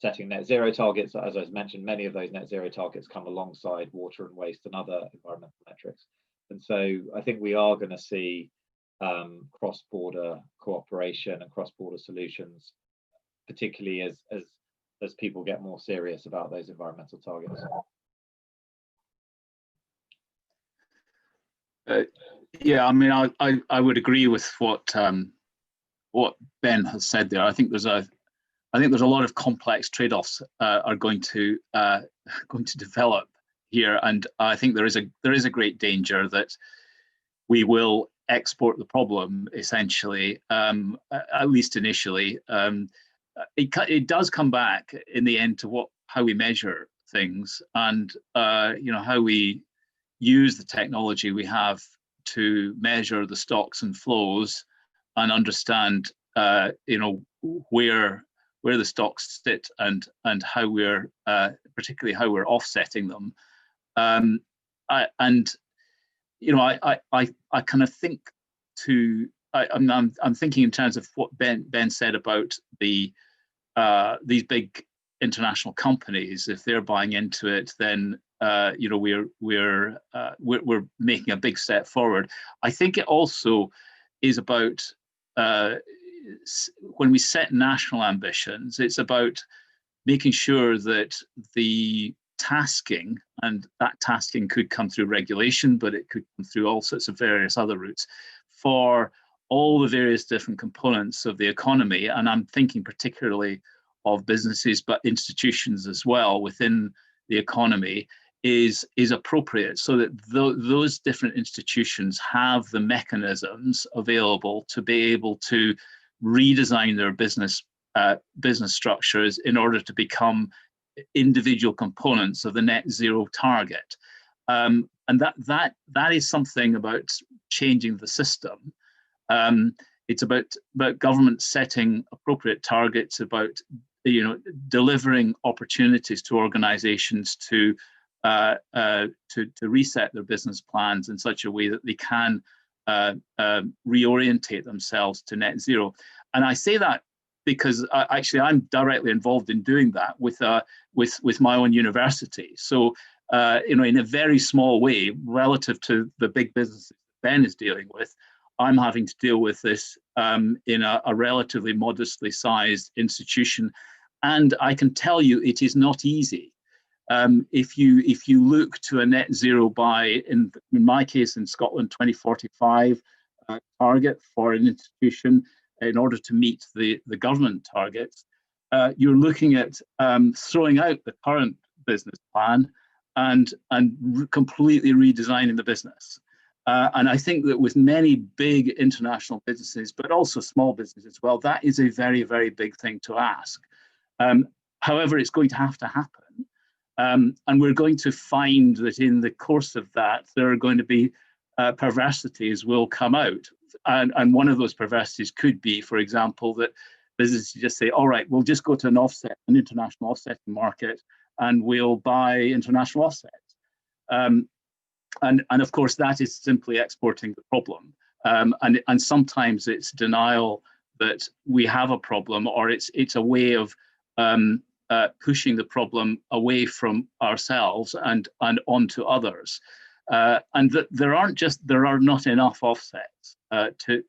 setting net zero targets. As I mentioned, many of those net zero targets come alongside water and waste and other environmental metrics. And so I think we are going to see cross-border cooperation and cross-border solutions, particularly as as people get more serious about those environmental targets. Yeah, I mean, I would agree with what Ben has said there. I think there's a lot of complex trade-offs are going to develop here, and I think there is a great danger that we will export the problem essentially, at least initially. It does come back in the end to how we measure things, and how we use the technology we have to measure the stocks and flows and understand where the stocks sit and how we're particularly how we're offsetting them. I kind of think I'm thinking in terms of what Ben said about these big international companies. If they're buying into it, then we're making a big step forward. I think it also is about when we set national ambitions, it's about making sure that the tasking, and that tasking could come through regulation, but it could come through all sorts of various other routes, for all the various different components of the economy. And I'm thinking particularly of businesses, but institutions as well within the economy, is appropriate, so that those different institutions have the mechanisms available to be able to redesign their business structures in order to become individual components of the net zero target. And that is something about changing the system. It's about government setting appropriate targets, about delivering opportunities to organizations to reset their business plans in such a way that they can reorientate themselves to net zero. And I say that because actually I'm directly involved in doing that with my own university. So in a very small way, relative to the big businesses Ben is dealing with, I'm having to deal with this in a relatively modestly sized institution. And I can tell you it is not easy. If you look to a net zero by, in my case in Scotland, 2045 target for an institution in order to meet the government targets, you're looking at throwing out the current business plan and completely redesigning the business. And I think that with many big international businesses, but also small businesses as well, that is a very, very big thing to ask. However, it's going to happen. And we're going to find that in the course of that, there are going to be perversities will come out. And one of those perversities could be, for example, that businesses just say, all right, we'll just go to an international offsetting market, and we'll buy international offsets. And of course, that is simply exporting the problem. And sometimes it's denial that we have a problem, or it's a way of pushing the problem away from ourselves and onto others. And that there are not enough offsets to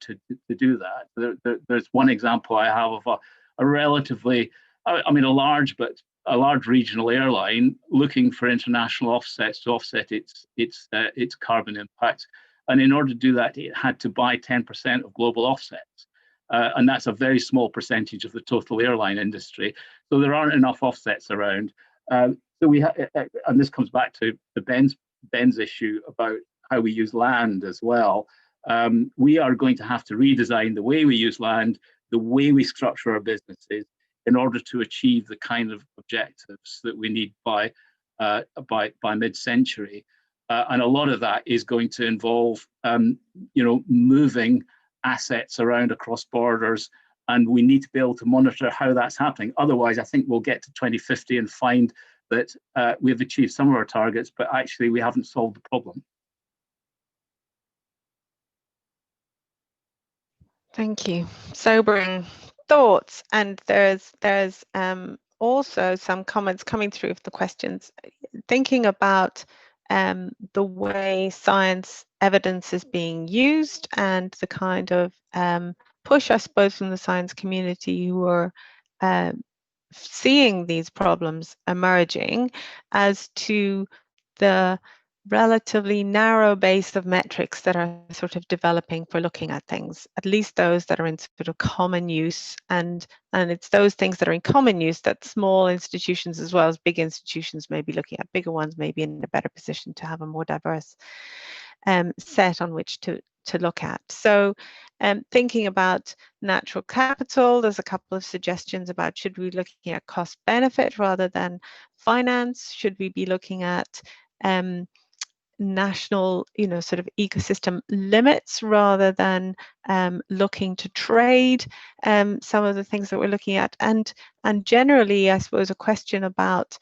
do that. There's one example I have of a relatively, a large regional airline looking for international offsets to offset its carbon impact. And in order to do that, it had to buy 10% of global offsets. And that's a very small percentage of the total airline industry. So there aren't enough offsets around. So and this comes back to the Ben's issue about how we use land as well. We are going to have to redesign the way we use land, the way we structure our businesses, in order to achieve the kind of objectives that we need by mid-century. And a lot of that is going to involve, moving assets around across borders, and we need to be able to monitor how that's happening. Otherwise, I think we'll get to 2050 and find that we've achieved some of our targets, but actually we haven't solved the problem. Thank you. Sobering thoughts, and there's also some comments coming through of the questions, thinking about the way science evidence is being used and the kind of push, I suppose, from the science community who are seeing these problems emerging as to the relatively narrow base of metrics that are sort of developing for looking at things, at least those that are in sort of common use. And it's those things that are in common use that small institutions as well as big institutions may be looking at. Bigger ones may be in a better position to have a more diverse set on which to look at. So thinking about natural capital, there's a couple of suggestions about, should we be looking at cost benefit rather than finance? Should we be looking at national, sort of ecosystem limits rather than looking to trade some of the things that we're looking at? And generally, I suppose, a question about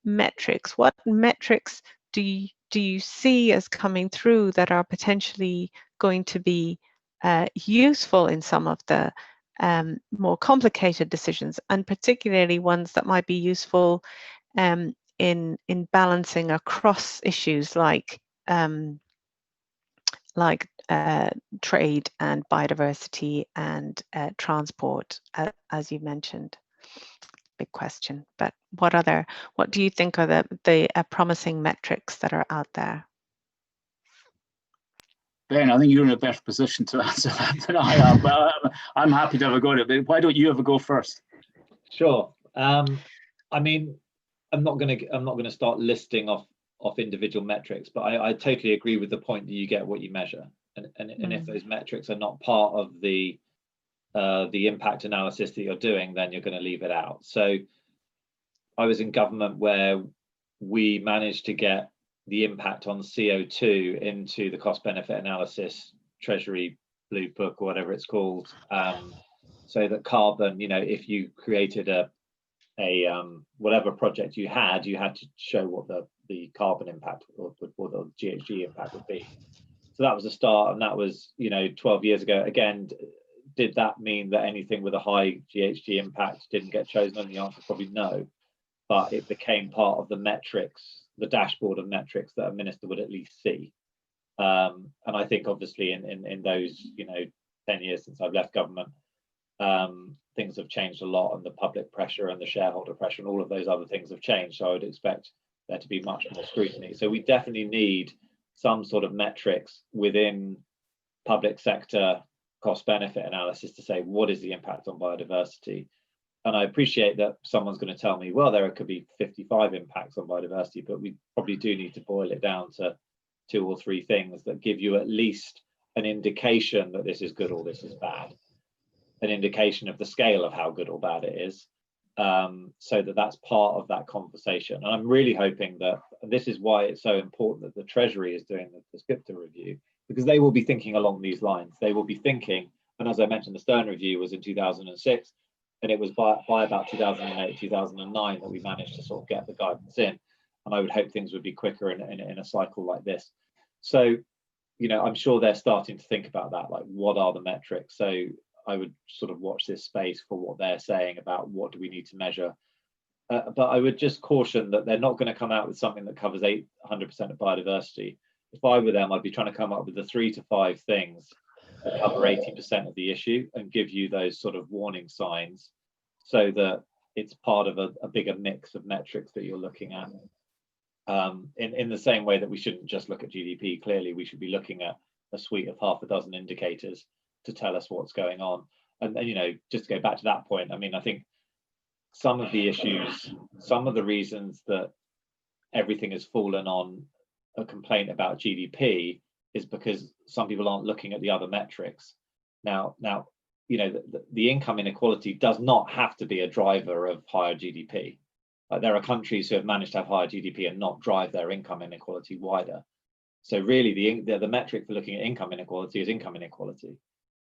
metrics. What metrics do you see as coming through that are potentially going to be useful in some of the more complicated decisions, and particularly ones that might be useful in balancing across issues like trade and biodiversity and transport, as you mentioned? Big question. But what do you think are the promising metrics that are out there? Ben, I think you're in a better position to answer that than I am, but I'm happy to have a go at it. But why don't you have a go first? Sure. I mean, I'm not going to start listing off individual metrics, but I totally agree with the point that you get what you measure, and if those metrics are not part of the impact analysis that you're doing, then you're going to leave it out. So I was in government where we managed to get the impact on CO2 into the cost benefit analysis Treasury Blue Book or whatever it's called, so that carbon, if you created a whatever project you had to show what the carbon impact or the GHG impact would be. So that was a start, and that was 12 years ago. Again, did that mean that anything with a high GHG impact didn't get chosen? And the answer is probably no, but it became part of the metrics, the dashboard of metrics that a minister would at least see. And I think obviously in those 10 years since I've left government, things have changed a lot, and the public pressure and the shareholder pressure and all of those other things have changed. So I would expect there to be much more scrutiny. So we definitely need some sort of metrics within public sector cost benefit analysis to say, what is the impact on biodiversity? And I appreciate that someone's going to tell me, well, there could be 55 impacts on biodiversity, but we probably do need to boil it down to 2 or 3 things that give you at least an indication that this is good or this is bad, an indication of the scale of how good or bad it is, so that's part of that conversation. And I'm really hoping that, and this is why it's so important that the Treasury is doing the prescriptive review, because they will be thinking along these lines. They will be thinking, and as I mentioned, the Stern Review was in 2006, and it was by about 2008, 2009 that we managed to sort of get the guidance in. And I would hope things would be quicker in a cycle like this. So, I'm sure they're starting to think about that, like, what are the metrics? So I would sort of watch this space for what they're saying about what do we need to measure. But I would just caution that they're not going to come out with something that covers 100% of biodiversity. If I were them, I'd be trying to come up with the 3 to 5 things that cover 80% of the issue and give you those sort of warning signs, so that it's part of a bigger mix of metrics that you're looking at. In the same way that we shouldn't just look at GDP, clearly we should be looking at a suite of half a dozen indicators to tell us what's going on. And just to go back to that point, I mean, I think some of the issues, some of the reasons that everything has fallen on a complaint about GDP is because some people aren't looking at the other metrics. Now, the income inequality does not have to be a driver of higher GDP. There are countries who have managed to have higher GDP and not drive their income inequality wider. So really, the metric for looking at income inequality is income inequality.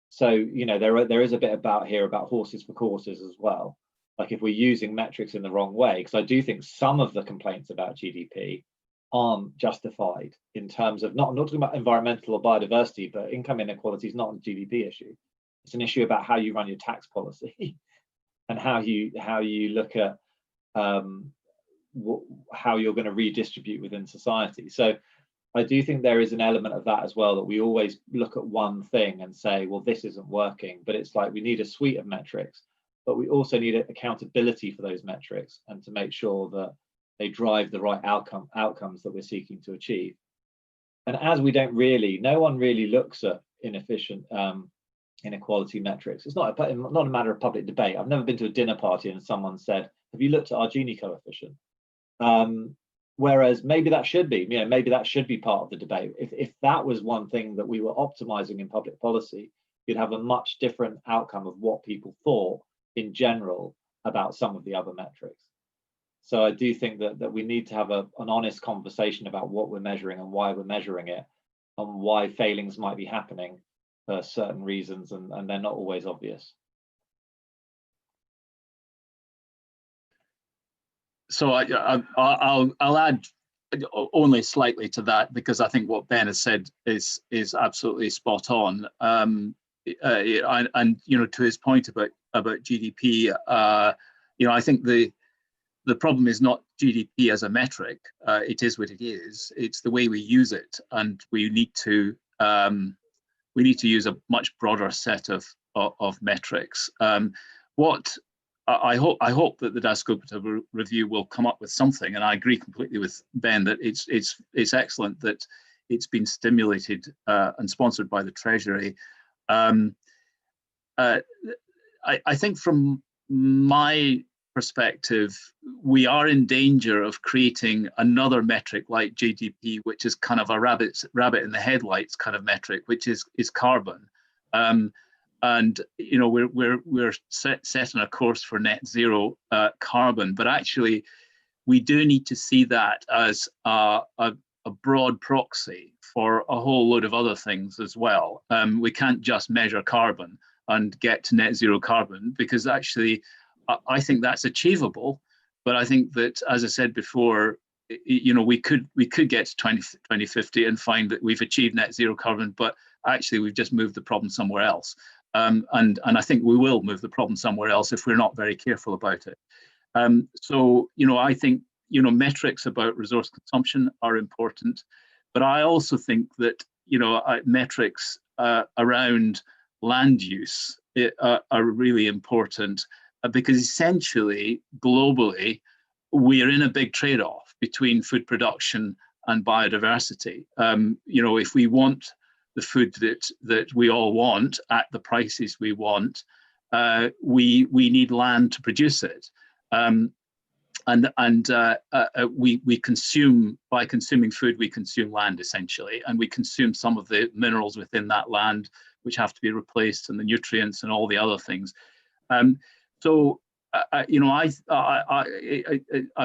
So there is a bit about horses for courses as well. Like, if we're using metrics in the wrong way, because I do think some of the complaints about GDP aren't justified in terms of I'm not talking about environmental or biodiversity, but income inequality is not a GDP issue. It's an issue about how you run your tax policy and how you look at how you're going to redistribute within society. So I do think there is an element of that as well, that we always look at one thing and say, well, this isn't working, but it's like we need a suite of metrics but we also need accountability for those metrics and to make sure that they drive the right outcomes that we're seeking to achieve. And as we don't really, no one really looks at inefficient inequality metrics. It's not a matter of public debate. I've never been to a dinner party and someone said, have you looked at our Gini coefficient? Whereas maybe that should be, maybe that should be part of the debate. If that was one thing that we were optimizing in public policy, you'd have a much different outcome of what people thought in general about some of the other metrics. So I do think that we need to have an honest conversation about what we're measuring and why we're measuring it, and why failings might be happening for certain reasons, and they're not always obvious. So I'll add only slightly to that, because I think what Ben has said is absolutely spot on. And to his point about GDP, I think the problem is not GDP as a metric. It is what it is. It's the way we use it, and we need to use a much broader set of metrics. What I hope that the Dasgupta review will come up with something, and I agree completely with Ben that it's excellent that it's been stimulated and sponsored by the Treasury. I think from my perspective, we are in danger of creating another metric like GDP, which is kind of a rabbit in the headlights kind of metric, which is carbon. And we're set on a course for net zero carbon, but actually we do need to see that as a broad proxy for a whole load of other things as well. We can't just measure carbon and get to net zero carbon, because actually I think that's achievable. But I think that, as I said before, we could get to 2050 and find that we've achieved net zero carbon, but actually we've just moved the problem somewhere else. And I think we will move the problem somewhere else if we're not very careful about it. So I think metrics about resource consumption are important, but I also think that metrics around land use are really important, because essentially globally we're in a big trade-off between food production and biodiversity. If we want the food that we all want at the prices we want, we need land to produce it. We consume, by consuming food, we consume land essentially, and we consume some of the minerals within that land which have to be replaced, and the nutrients and all the other things. I'm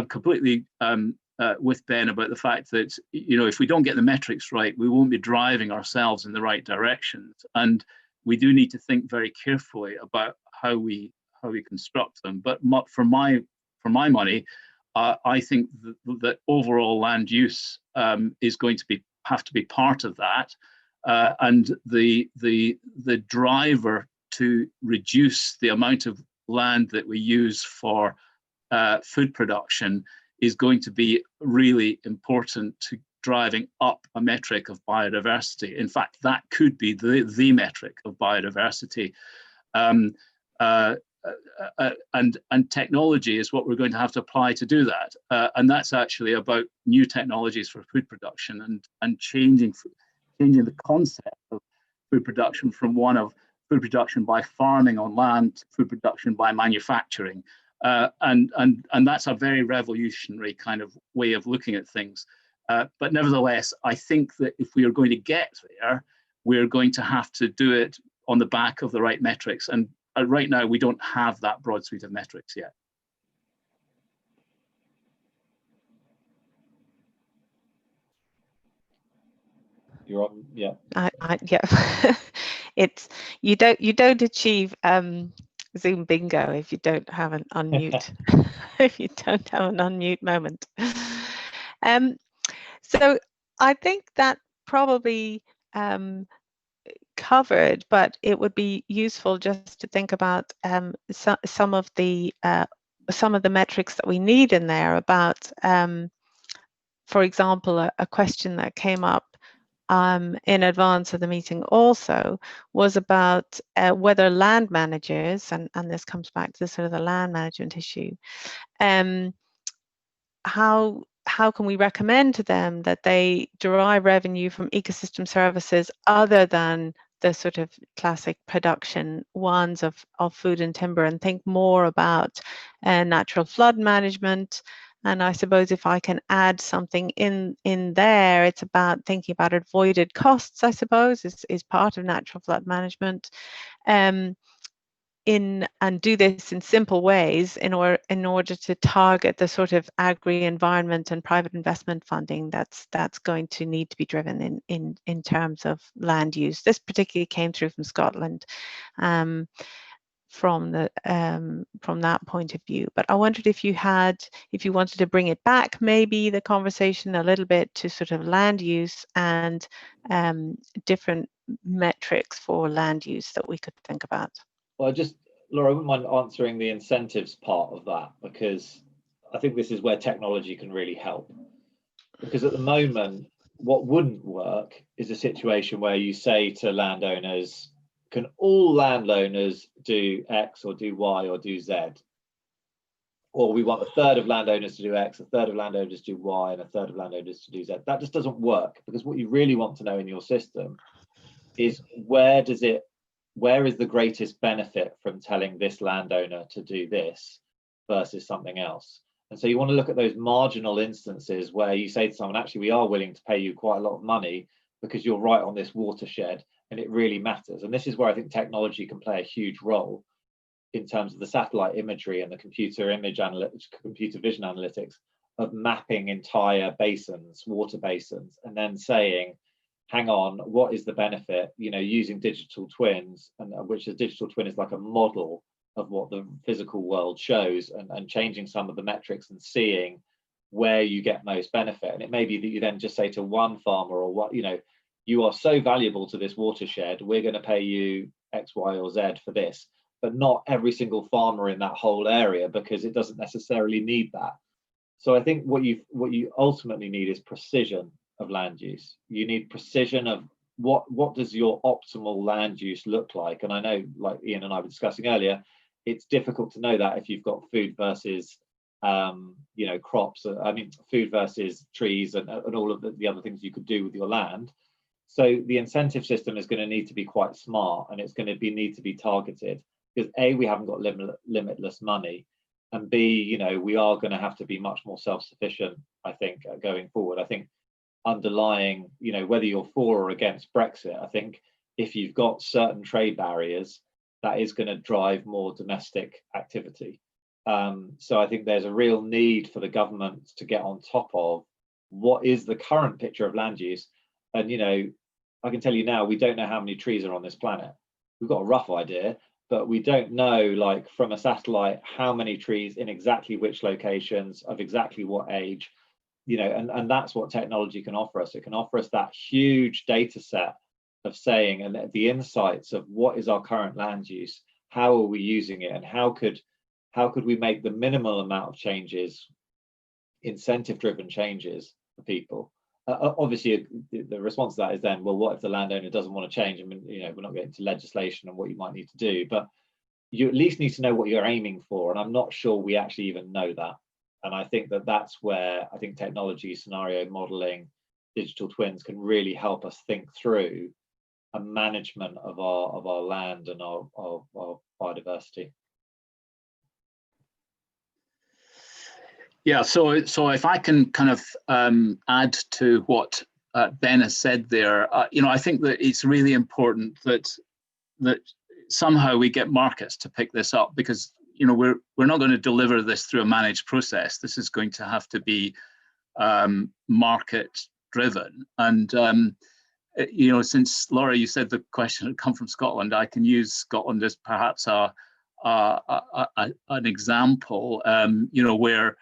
completely with Ben about the fact that if we don't get the metrics right, we won't be driving ourselves in the right directions, and we do need to think very carefully about how we construct them. But for my money, I think that overall land use is going to have to be part of that, and the driver to reduce the amount of land that we use for food production is going to be really important to driving up a metric of biodiversity. In fact, that could be the metric of biodiversity. And technology is what we're going to have to apply to do that. And that's actually about new technologies for food production and changing the concept of food production from one of food production by farming on land to food production by manufacturing. And that's a very revolutionary kind of way of looking at things. But nevertheless, I think that if we are going to get there, we're going to have to do it on the back of the right metrics. And right now, we don't have that broad suite of metrics yet. You're on, yeah. Yeah. It's you don't achieve Zoom bingo if you don't have an unmute if you don't have an unmute moment. So I think that probably covered, but it would be useful just to think about some of the metrics that we need in there. About, for example, a question that came up in advance of the meeting also was about whether land managers, and this comes back to sort of the land management issue, how can we recommend to them that they derive revenue from ecosystem services other than the sort of classic production ones of food and timber, and think more about natural flood management. And I suppose if I can add something in there, it's about thinking about avoided costs, I suppose, is part of natural flood management. And do this in simple ways in order to target the sort of agri-environment and private investment funding that's going to need to be driven in terms of land use. This particularly came through from Scotland, from that point of view. But I wondered if you wanted to bring it back, maybe the conversation a little bit to sort of land use and different metrics for land use that we could think about. Well, Laura, I wouldn't mind answering the incentives part of that, because I think this is where technology can really help. Because at the moment, what wouldn't work is a situation where you say to landowners, can all landowners do X or do Y or do Z? Or we want a third of landowners to do X, a third of landowners to do Y, and a third of landowners to do Z. That just doesn't work, because what you really want to know in your system is where is the greatest benefit from telling this landowner to do this versus something else. And so you want to look at those marginal instances where you say to someone, actually, we are willing to pay you quite a lot of money because you're right on this watershed and it really matters. And this is where I think technology can play a huge role in terms of the satellite imagery and the computer vision analytics of mapping entire basins, water basins, and then saying, hang on, what is the benefit, using digital twins, and which a digital twin is like a model of what the physical world shows, and changing some of the metrics and seeing where you get most benefit. And it may be that you then just say to one farmer, or what, you are so valuable to this watershed, we're going to pay you X, Y, or Z for this, but not every single farmer in that whole area, because it doesn't necessarily need that. So I think what you ultimately need is precision of land use. You need precision of what does your optimal land use look like. And I know, like Ian and I were discussing earlier, it's difficult to know that if you've got food versus crops, food versus trees, and all of the other things you could do with your land. So the incentive system is going to need to be quite smart, and it's going to need to be targeted, because A, we haven't got limitless money, and B, we are going to have to be much more self-sufficient, I think, going forward. I think underlying, whether you're for or against Brexit, I think if you've got certain trade barriers, that is going to drive more domestic activity. So I think there's a real need for the government to get on top of what is the current picture of land use. And, I can tell you now, we don't know how many trees are on this planet. We've got a rough idea, but we don't know, like from a satellite, how many trees in exactly which locations, of exactly what age. And that's what technology can offer us. It can offer us that huge data set of saying, and the insights of what is our current land use, how are we using it, and how could we make the minimal amount of changes, incentive-driven changes for people. Obviously, the response to that is then, well, what if the landowner doesn't want to change? I mean, we're not getting to legislation and what you might need to do, but you at least need to know what you're aiming for. And I'm not sure we actually even know that. And I think that's where I think technology, scenario modeling, digital twins can really help us think through a management of our land and our biodiversity. Yeah, so if I can kind of add to what Ben has said there, I think that it's really important that somehow we get markets to pick this up, because we're not going to deliver this through a managed process. This is going to have to be market driven. And since Laura, you said the question had come from Scotland, I can use Scotland as perhaps an example. Where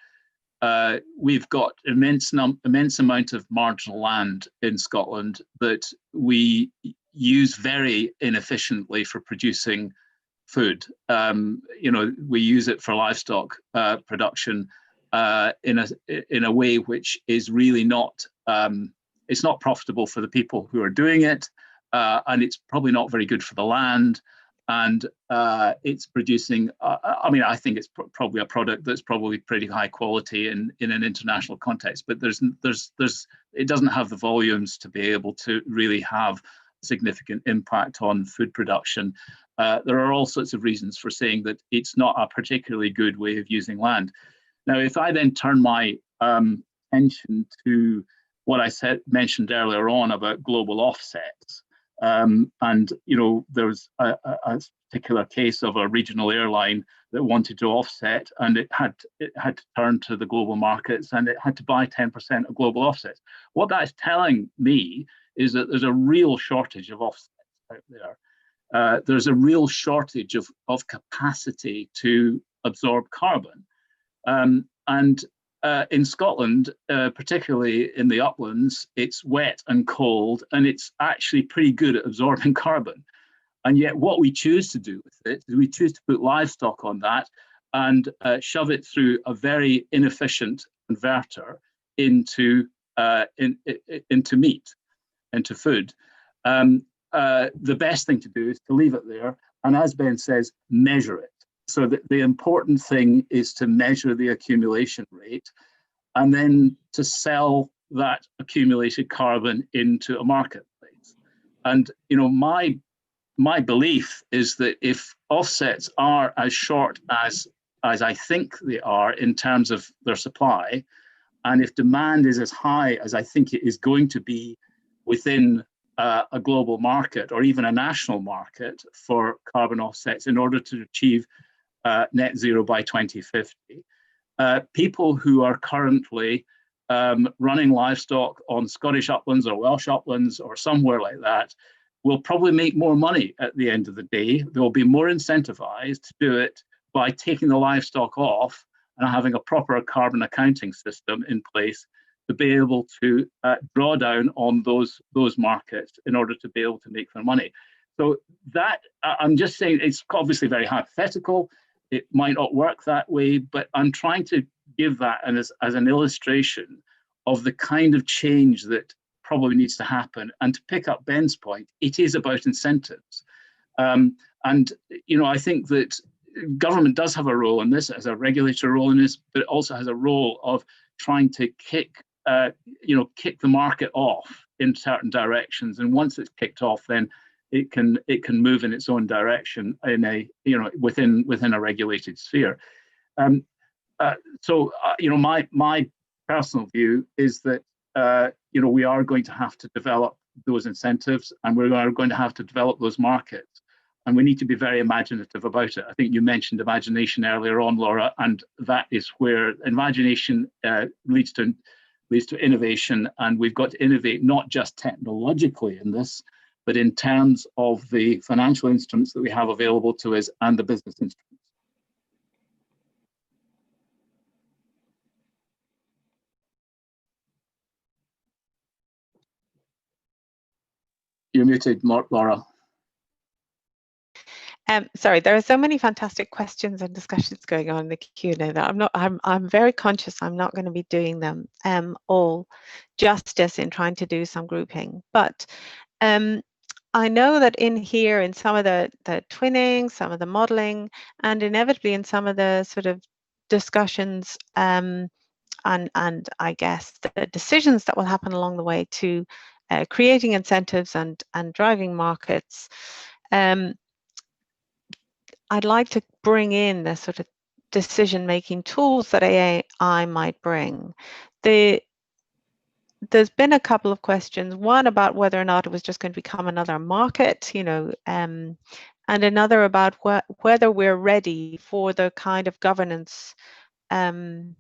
we've got immense amount of marginal land in Scotland that we use very inefficiently for producing food. We use it for livestock production in a way which is really not it's not profitable for the people who are doing it, and it's probably not very good for the land. And it's producing, I mean, I think it's probably a product that's probably pretty high quality in an international context, but it doesn't have the volumes to be able to really have significant impact on food production. There are all sorts of reasons for saying that it's not a particularly good way of using land. Now, if I then turn my attention to what I mentioned earlier on about global offsets, and there's a particular case of a regional airline that wanted to offset, and it had to turn to the global markets, and it had to buy 10% of global offsets. What that is telling me is that there's a real shortage of offsets out there. There's a real shortage of capacity to absorb carbon, and in Scotland, particularly in the uplands, it's wet and cold, and it's actually pretty good at absorbing carbon. And yet what we choose to do with it is we choose to put livestock on that and shove it through a very inefficient converter into meat, into food. The best thing to do is to leave it there, and as Ben says, measure it. So that the important thing is to measure the accumulation rate and then to sell that accumulated carbon into a marketplace. And my belief is that if offsets are as short as I think they are in terms of their supply, and if demand is as high as I think it is going to be within a global market or even a national market for carbon offsets in order to achieve net zero by 2050. People who are currently running livestock on Scottish uplands or Welsh uplands or somewhere like that will probably make more money at the end of the day. They'll be more incentivized to do it by taking the livestock off and having a proper carbon accounting system in place to be able to draw down on those markets in order to be able to make their money. So that, I'm just saying, it's obviously very hypothetical. It might not work that way, but I'm trying to give that as an illustration of the kind of change that probably needs to happen. And to pick up Ben's point, it is about incentives. And I think that government does have a role in this, as a regulatory role in this, but it also has a role of trying to kick the market off in certain directions. And once it's kicked off, then it can move in its own direction in within a regulated sphere. So my personal view is that we are going to have to develop those incentives, and we are going to have to develop those markets, and we need to be very imaginative about it. I think you mentioned imagination earlier on, Laura, and that is where imagination leads to innovation, and we've got to innovate not just technologically in this, but in terms of the financial instruments that we have available to us and the business instruments. You're muted, Laura. Sorry, there are so many fantastic questions and discussions going on in the Q&A that I'm very conscious I'm not going to be doing them all justice in trying to do some grouping. But I know that in some of the twinning, some of the modeling, and inevitably in some of the sort of discussions and I guess the decisions that will happen along the way to creating incentives and driving markets, I'd like to bring in the sort of decision-making tools that AI might bring. There's been a couple of questions, one about whether or not it was just going to become another market, and another about whether we're ready for the kind of governance dilemmas,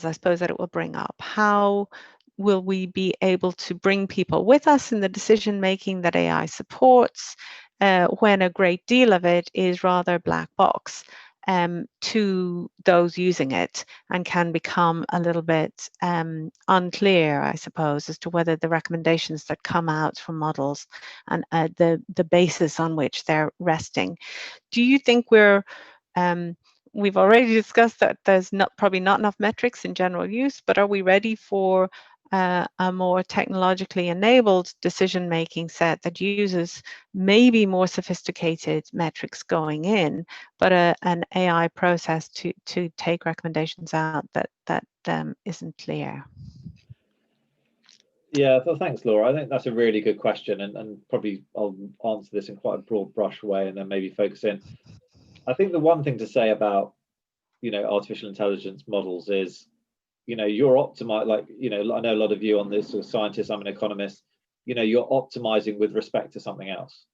I suppose, that it will bring up. How will we be able to bring people with us in the decision-making that AI supports when a great deal of it is rather black box to those using it and can become a little bit unclear, I suppose, as to whether the recommendations that come out from models and the basis on which they're resting. Do you think we've already discussed that there's probably not enough metrics in general use, but are we ready for a more technologically enabled decision-making set that uses maybe more sophisticated metrics going in, but an AI process to take recommendations out that isn't clear? Yeah, well, thanks, Laura. I think that's a really good question, and probably I'll answer this in quite a broad brush way and then maybe focus in. I think the one thing to say about, artificial intelligence models is, you're optimized, like, I know a lot of you on this are scientists, I'm an economist, you're optimizing with respect to something else.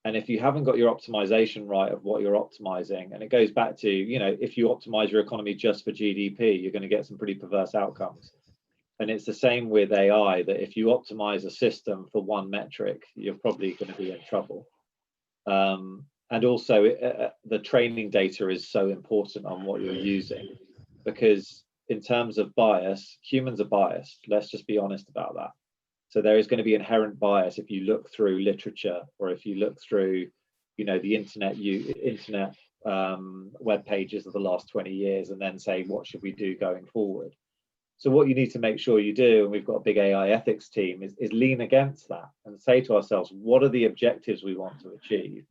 And if you haven't got your optimization right of what you're optimizing, and it goes back to, if you optimize your economy just for GDP, you're going to get some pretty perverse outcomes. And it's the same with AI, that if you optimize a system for one metric, you're probably going to be in trouble. And also, the training data is so important on what you're using, because in terms of bias, humans are biased. Let's just be honest about that. So there is going to be inherent bias if you look through literature, or if you look through, the internet web pages of the last 20 years, and then say, what should we do going forward? So what you need to make sure you do, and we've got a big AI ethics team, is lean against that and say to ourselves, what are the objectives we want to achieve,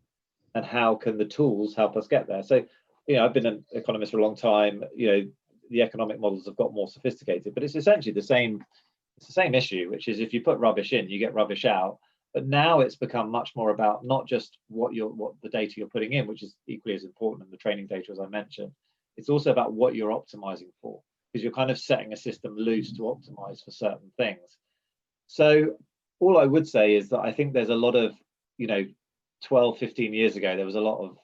and how can the tools help us get there? So, I've been an economist for a long time. The economic models have got more sophisticated, but it's essentially the same issue, which is if you put rubbish in, you get rubbish out. But now it's become much more about not just what the data you're putting in, which is equally as important, and the training data, as I mentioned. It's also about what you're optimizing for, because you're kind of setting a system loose to optimize for certain things. So all I would say is that I think there's a lot of, 12, 15 years ago, there was a lot of,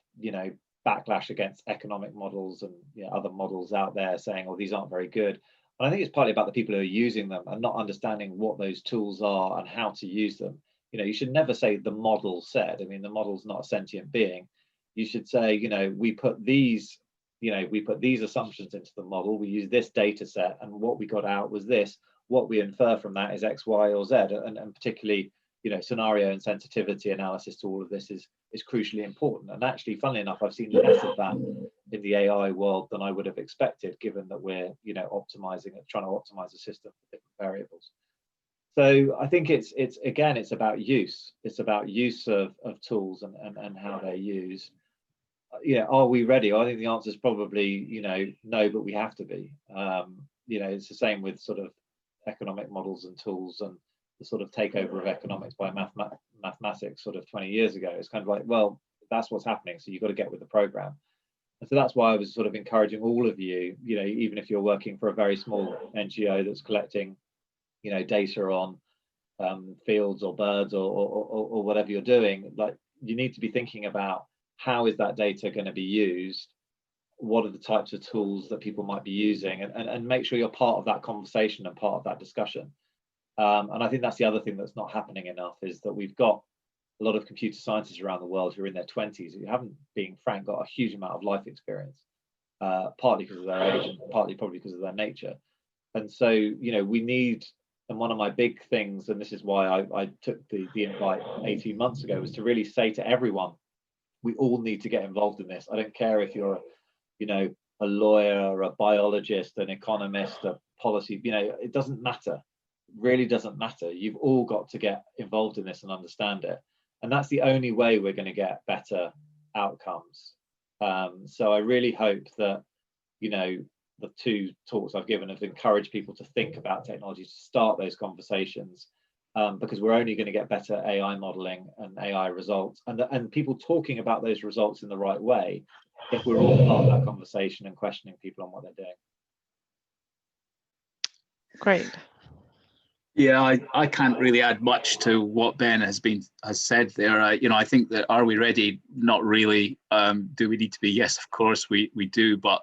backlash against economic models and other models out there saying, oh, these aren't very good. And I think it's partly about the people who are using them and not understanding what those tools are and how to use them. You should never say the model said. I mean, the model's not a sentient being. You should say, we put these assumptions into the model, we use this data set, and what we got out was this. What we infer from that is X, Y, or Z, and particularly, scenario and sensitivity analysis to all of this is crucially important. And actually, funnily enough, I've seen less of that in the AI world than I would have expected, given that we're, trying to optimize the system for different variables. So I think it's about use. It's about use of tools and how they're used. Are we ready? I think the answer is probably, no, but we have to be. It's the same with sort of economic models and tools, and the sort of takeover of economics by mathematics sort of 20 years ago. It's kind of like, well, that's what's happening, so you've got to get with the program. And so that's why I was sort of encouraging all of you, even if you're working for a very small NGO that's collecting, data on fields or birds or whatever you're doing, like, you need to be thinking about how is that data going to be used? What are the types of tools that people might be using? And make sure you're part of that conversation and part of that discussion. And I think that's the other thing that's not happening enough, is that we've got a lot of computer scientists around the world who are in their 20s who haven't, being frank, got a huge amount of life experience, partly because of their age and partly probably because of their nature. And so, we need, and one of my big things, and this is why I took the invite 18 months ago, was to really say to everyone, we all need to get involved in this. I don't care if you're, a lawyer, a biologist, an economist, a policy, it doesn't matter. It really doesn't matter. You've all got to get involved in this and understand it. And that's the only way we're going to get better outcomes. So I really hope that, the two talks I've given have encouraged people to think about technology, to start those conversations, because we're only going to get better AI modeling and AI results, and people talking about those results in the right way, if we're all part of that conversation and questioning people on what they're doing. Great. Yeah, I can't really add much to what Ben has said there. I think that, are we ready? Not really. Do we need to be? Yes, of course we do. But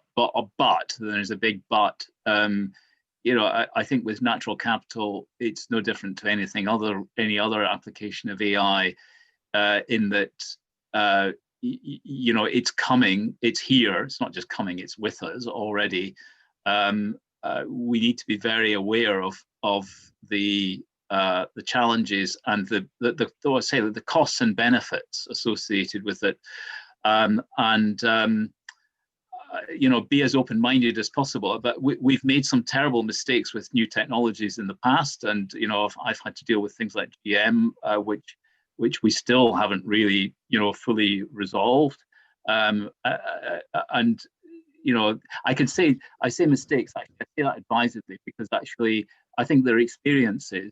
there's a big but. I think with natural capital, it's no different to any other application of AI, in that it's coming, it's here. It's not just coming; it's with us already. We need to be very aware of the challenges and the costs and benefits associated with it, and you know, be as open-minded as possible. But we've made some terrible mistakes with new technologies in the past, and you know, I've had to deal with things like GM, which we still haven't really, you know, fully resolved. And you know, I say mistakes. I say that advisedly, because actually I think they're experiences,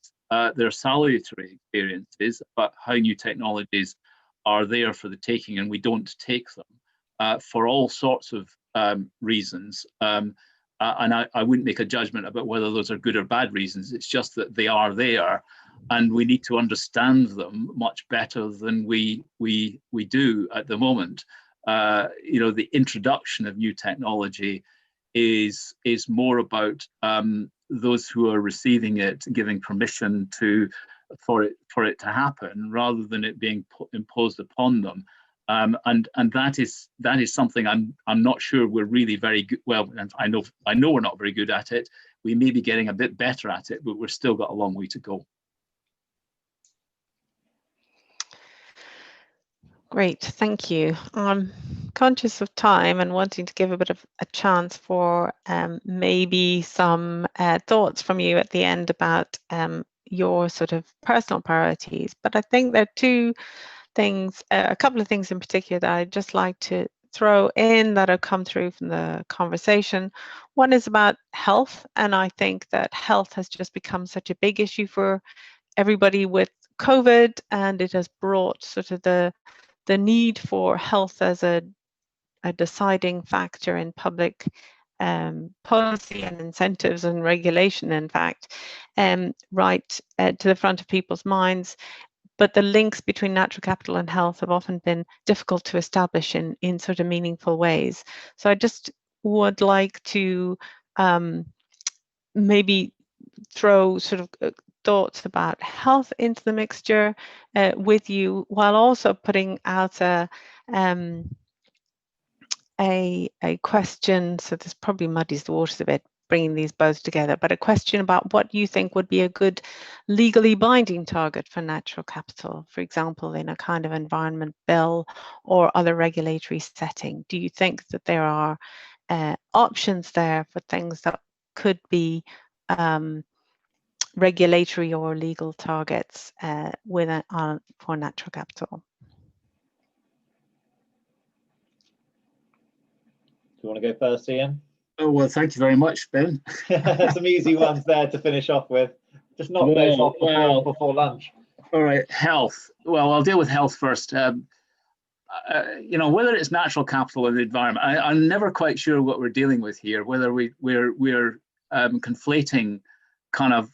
they're salutary experiences, but how new technologies are there for the taking, and we don't take them for all sorts of reasons. And I wouldn't make a judgment about whether those are good or bad reasons. It's just that they are there, and we need to understand them much better than we do at the moment. You know, the introduction of new technology is more about those who are receiving it giving permission for it to happen, rather than it being imposed upon them. And that is something I'm not sure we're really very good. Well, and I know we're not very good at it. We may be getting a bit better at it, but we're still got a long way to go. Great, thank you. I'm conscious of time and wanting to give a bit of a chance for maybe some thoughts from you at the end about your sort of personal priorities. But I think there are two things, a couple of things in particular that I'd just like to throw in that have come through from the conversation. One is about health, and I think that health has just become such a big issue for everybody with COVID, and it has brought sort of the need for health as a deciding factor in public policy and incentives and regulation, in fact, right to the front of people's minds. But the links between natural capital and health have often been difficult to establish in sort of meaningful ways. So I just would like to maybe throw sort of thoughts about health into the mixture with you, while also putting out a question. So this probably muddies the waters a bit, bringing these both together, but a question about what you think would be a good legally binding target for natural capital, for example, in a kind of environment bill or other regulatory setting. Do you think that there are options there for things that could be regulatory or legal targets for natural capital? Do you want to go first, Ian? Oh, well, thank you very much, Ben. Some easy ones there to finish off with. Just knock those off before lunch. All right, health. Well, I'll deal with health first. You know, whether it's natural capital or the environment, I'm never quite sure what we're dealing with here. Whether we're conflating kind of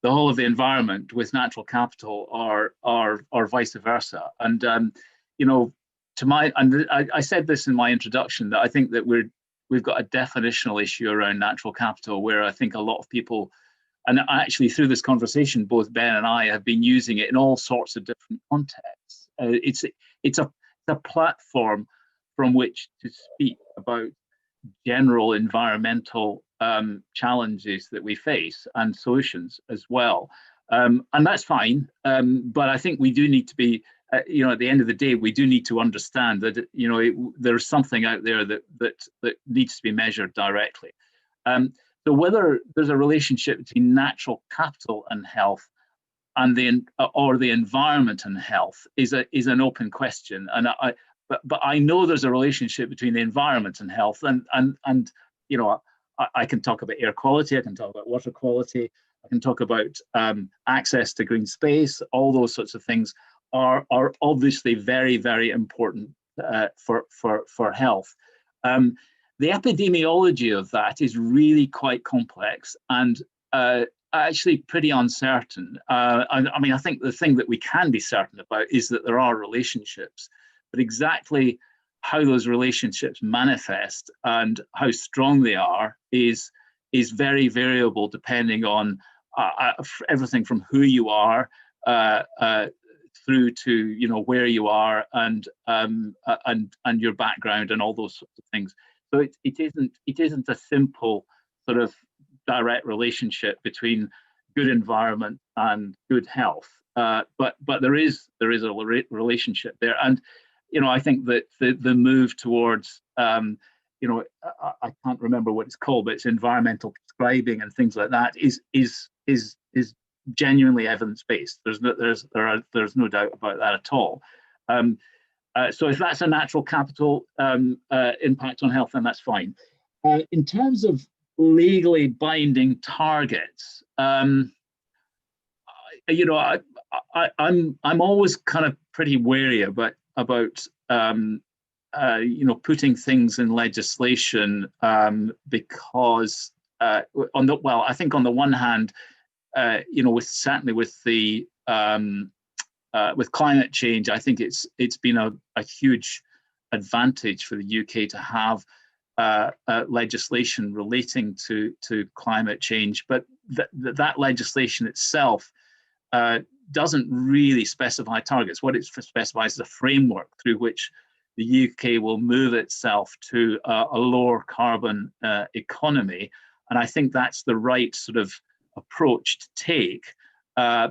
the whole of the environment with natural capital, or vice versa. And you know, I said this in my introduction, that I think that we've got a definitional issue around natural capital, where I think a lot of people, and actually through this conversation, both Ben and I have been using it in all sorts of different contexts. It's a platform from which to speak about general environmental challenges that we face, and solutions as well. And that's fine, but I think we do need to be, you know, at the end of the day, we do need to understand that, you know, there's something out there that needs to be measured directly. So whether there's a relationship between natural capital and health, and the environment and health is an open question. And but I know there's a relationship between the environment and health, and you know, I can talk about air quality, I can talk about water quality, I can talk about access to green space. All those sorts of things are obviously very, very important for health. The epidemiology of that is really quite complex and actually pretty uncertain. I mean, I think the thing that we can be certain about is that there are relationships, but exactly how those relationships manifest and how strong they are is very variable, depending on everything from who you are through to, you know, where you are and your background and all those sorts of things. So it isn't a simple sort of direct relationship between good environment and good health, but there is a relationship there. And you know, I think that the move towards you know, I can't remember what it's called, but it's environmental prescribing and things like that, is genuinely evidence-based. There's no doubt about that at all. So if that's a natural capital impact on health, then that's fine. In terms of legally binding targets, you know, I'm always kind of pretty wary about you know, putting things in legislation because I think on the one hand, you know, certainly with climate change, I think it's been a huge advantage for the UK to have legislation relating to climate change, but that legislation itself doesn't really specify targets. What it specifies is a framework through which the UK will move itself to a lower carbon economy, and I think that's the right sort of approach to take,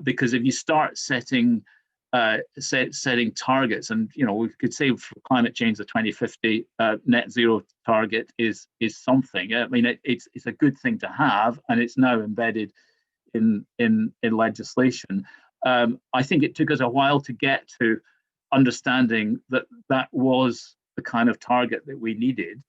because if you start setting targets, and you know, we could say for climate change the 2050 net zero target is something. I mean, it's a good thing to have, and it's now embedded in legislation. I think it took us a while to get to understanding that was the kind of target that we needed.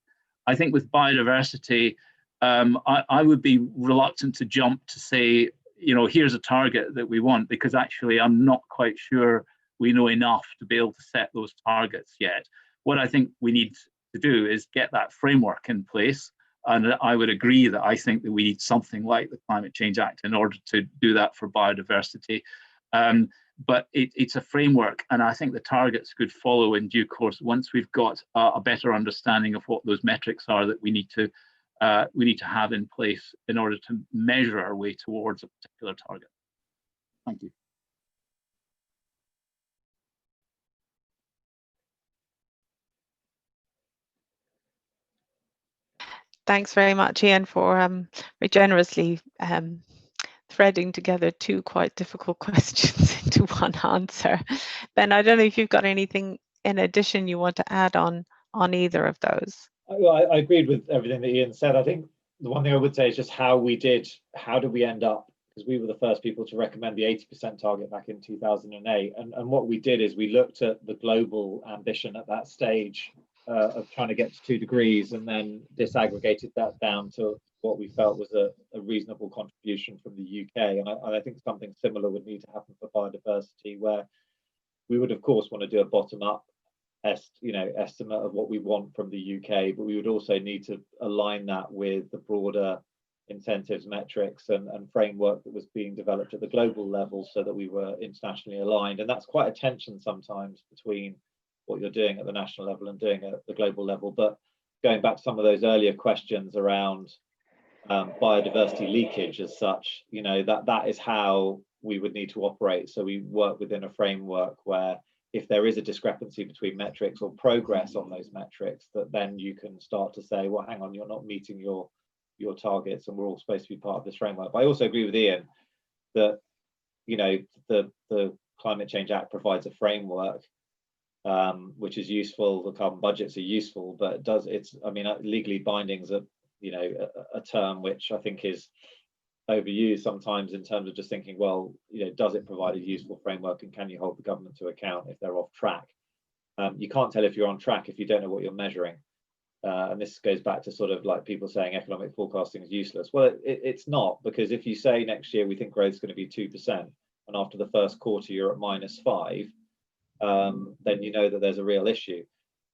I think with biodiversity, I would be reluctant to jump to say, you know, here's a target that we want, because actually I'm not quite sure we know enough to be able to set those targets yet. What I think we need to do is get that framework in place, and I would agree that I think that we need something like the Climate Change Act in order to do that for biodiversity. But it's a framework, and I think the targets could follow in due course once we've got a better understanding of what those metrics are that we need to have in place in order to measure our way towards a particular target. Thank you. Thanks very much, Ian, for very generously threading together two quite difficult questions into one answer. Ben, I don't know if you've got anything in addition you want to add on either of those. Well, I agreed with everything that Ian said. I think the one thing I would say is just how did we end up, because we were the first people to recommend the 80% target back in 2008. And what we did is we looked at the global ambition at that stage of trying to get to 2 degrees, and then disaggregated that down to what we felt was a reasonable contribution from the UK. And I think something similar would need to happen for biodiversity, where we would, of course, want to do a bottom-up estimate of what we want from the UK, but we would also need to align that with the broader incentives, metrics, and framework that was being developed at the global level, so that we were internationally aligned. And that's quite a tension sometimes between what you're doing at the national level and doing at the global level. But going back to some of those earlier questions around biodiversity leakage as such, you know, that is how we would need to operate. So we work within a framework where if there is a discrepancy between metrics or progress on those metrics, that then you can start to say, well, hang on, you're not meeting your targets, and we're all supposed to be part of this framework. But I also agree with Ian that, you know, the Climate Change Act provides a framework which is useful. The carbon budgets are useful, but legally binding is a term which I think is overused sometimes in terms of just thinking, well, you know, does it provide a useful framework, and can you hold the government to account if they're off track? You can't tell if you're on track if you don't know what you're measuring. And this goes back to sort of like people saying economic forecasting is useless. Well, it's not, because if you say next year we think growth is going to be 2%, and after the first quarter you're at -5, then you know that there's a real issue,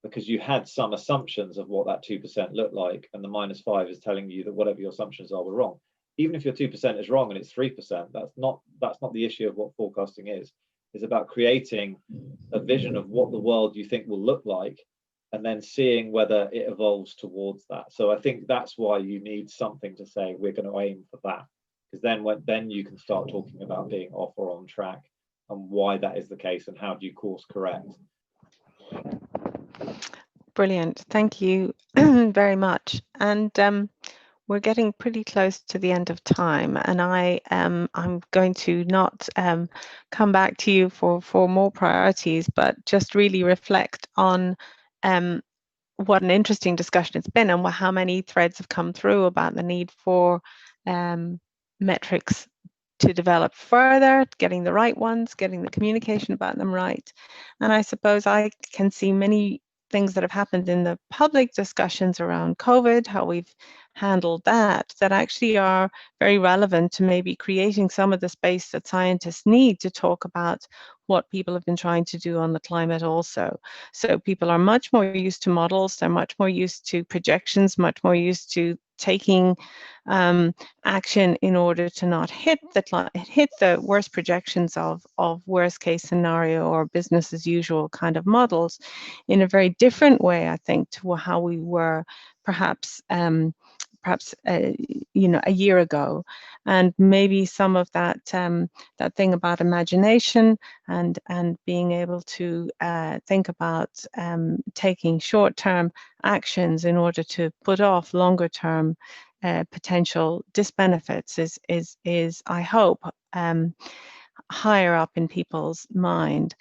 because you had some assumptions of what that 2% looked like, and the -5 is telling you that whatever your assumptions are were wrong. Even if your 2% is wrong and it's 3%, that's not the issue of what forecasting is. It's about creating a vision of what the world you think will look like, and then seeing whether it evolves towards that. So I think that's why you need something to say we're going to aim for that, because then you can start talking about being off or on track, and why that is the case, and how do you course correct. Brilliant, thank you very much. And we're getting pretty close to the end of time, and I'm going to not come back to you for more priorities, but just really reflect on what an interesting discussion it's been, and how many threads have come through about the need for metrics to develop further, getting the right ones, getting the communication about them right. And I suppose I can see many things that have happened in the public discussions around COVID, how we've handled that, that actually are very relevant to maybe creating some of the space that scientists need to talk about what people have been trying to do on the climate also. So people are much more used to models, they're much more used to projections, much more used to taking action in order to not hit the worst projections of worst case scenario or business as usual kind of models in a very different way, I think, to how we were perhaps you know, a year ago. And maybe some of that that thing about imagination and being able to think about taking short-term actions in order to put off longer-term potential disbenefits is I hope higher up in people's mind.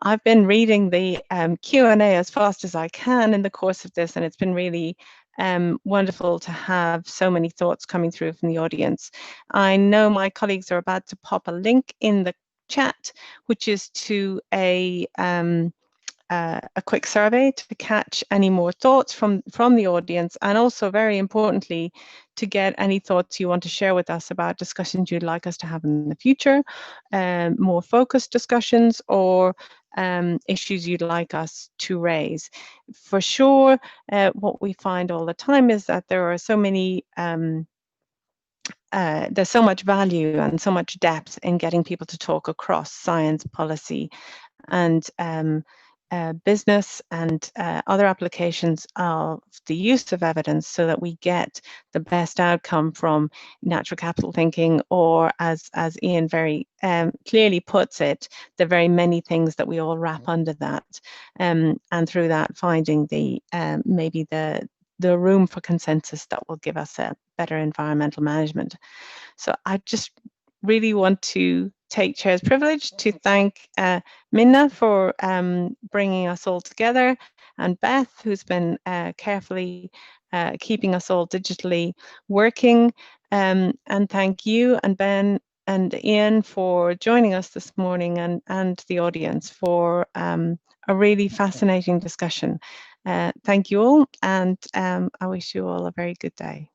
I've been reading the Q&A as fast as I can in the course of this, and it's been really wonderful to have so many thoughts coming through from the audience. I know my colleagues are about to pop a link in the chat, which is to a quick survey to catch any more thoughts from the audience, and also very importantly to get any thoughts you want to share with us about discussions you'd like us to have in the future, more focused discussions, or issues you'd like us to raise. For sure, what we find all the time is that there are so many there's so much value and so much depth in getting people to talk across science, policy, and business and other applications of the use of evidence, so that we get the best outcome from natural capital thinking, or as Ian very clearly puts it, the very many things that we all wrap under that, and through that finding the maybe the room for consensus that will give us a better environmental management. So I just really want to take Chair's privilege to thank Minna for bringing us all together, and Beth, who's been carefully keeping us all digitally working, and thank you and Ben and Ian for joining us this morning, and the audience for a really fascinating discussion. Thank you all, and I wish you all a very good day.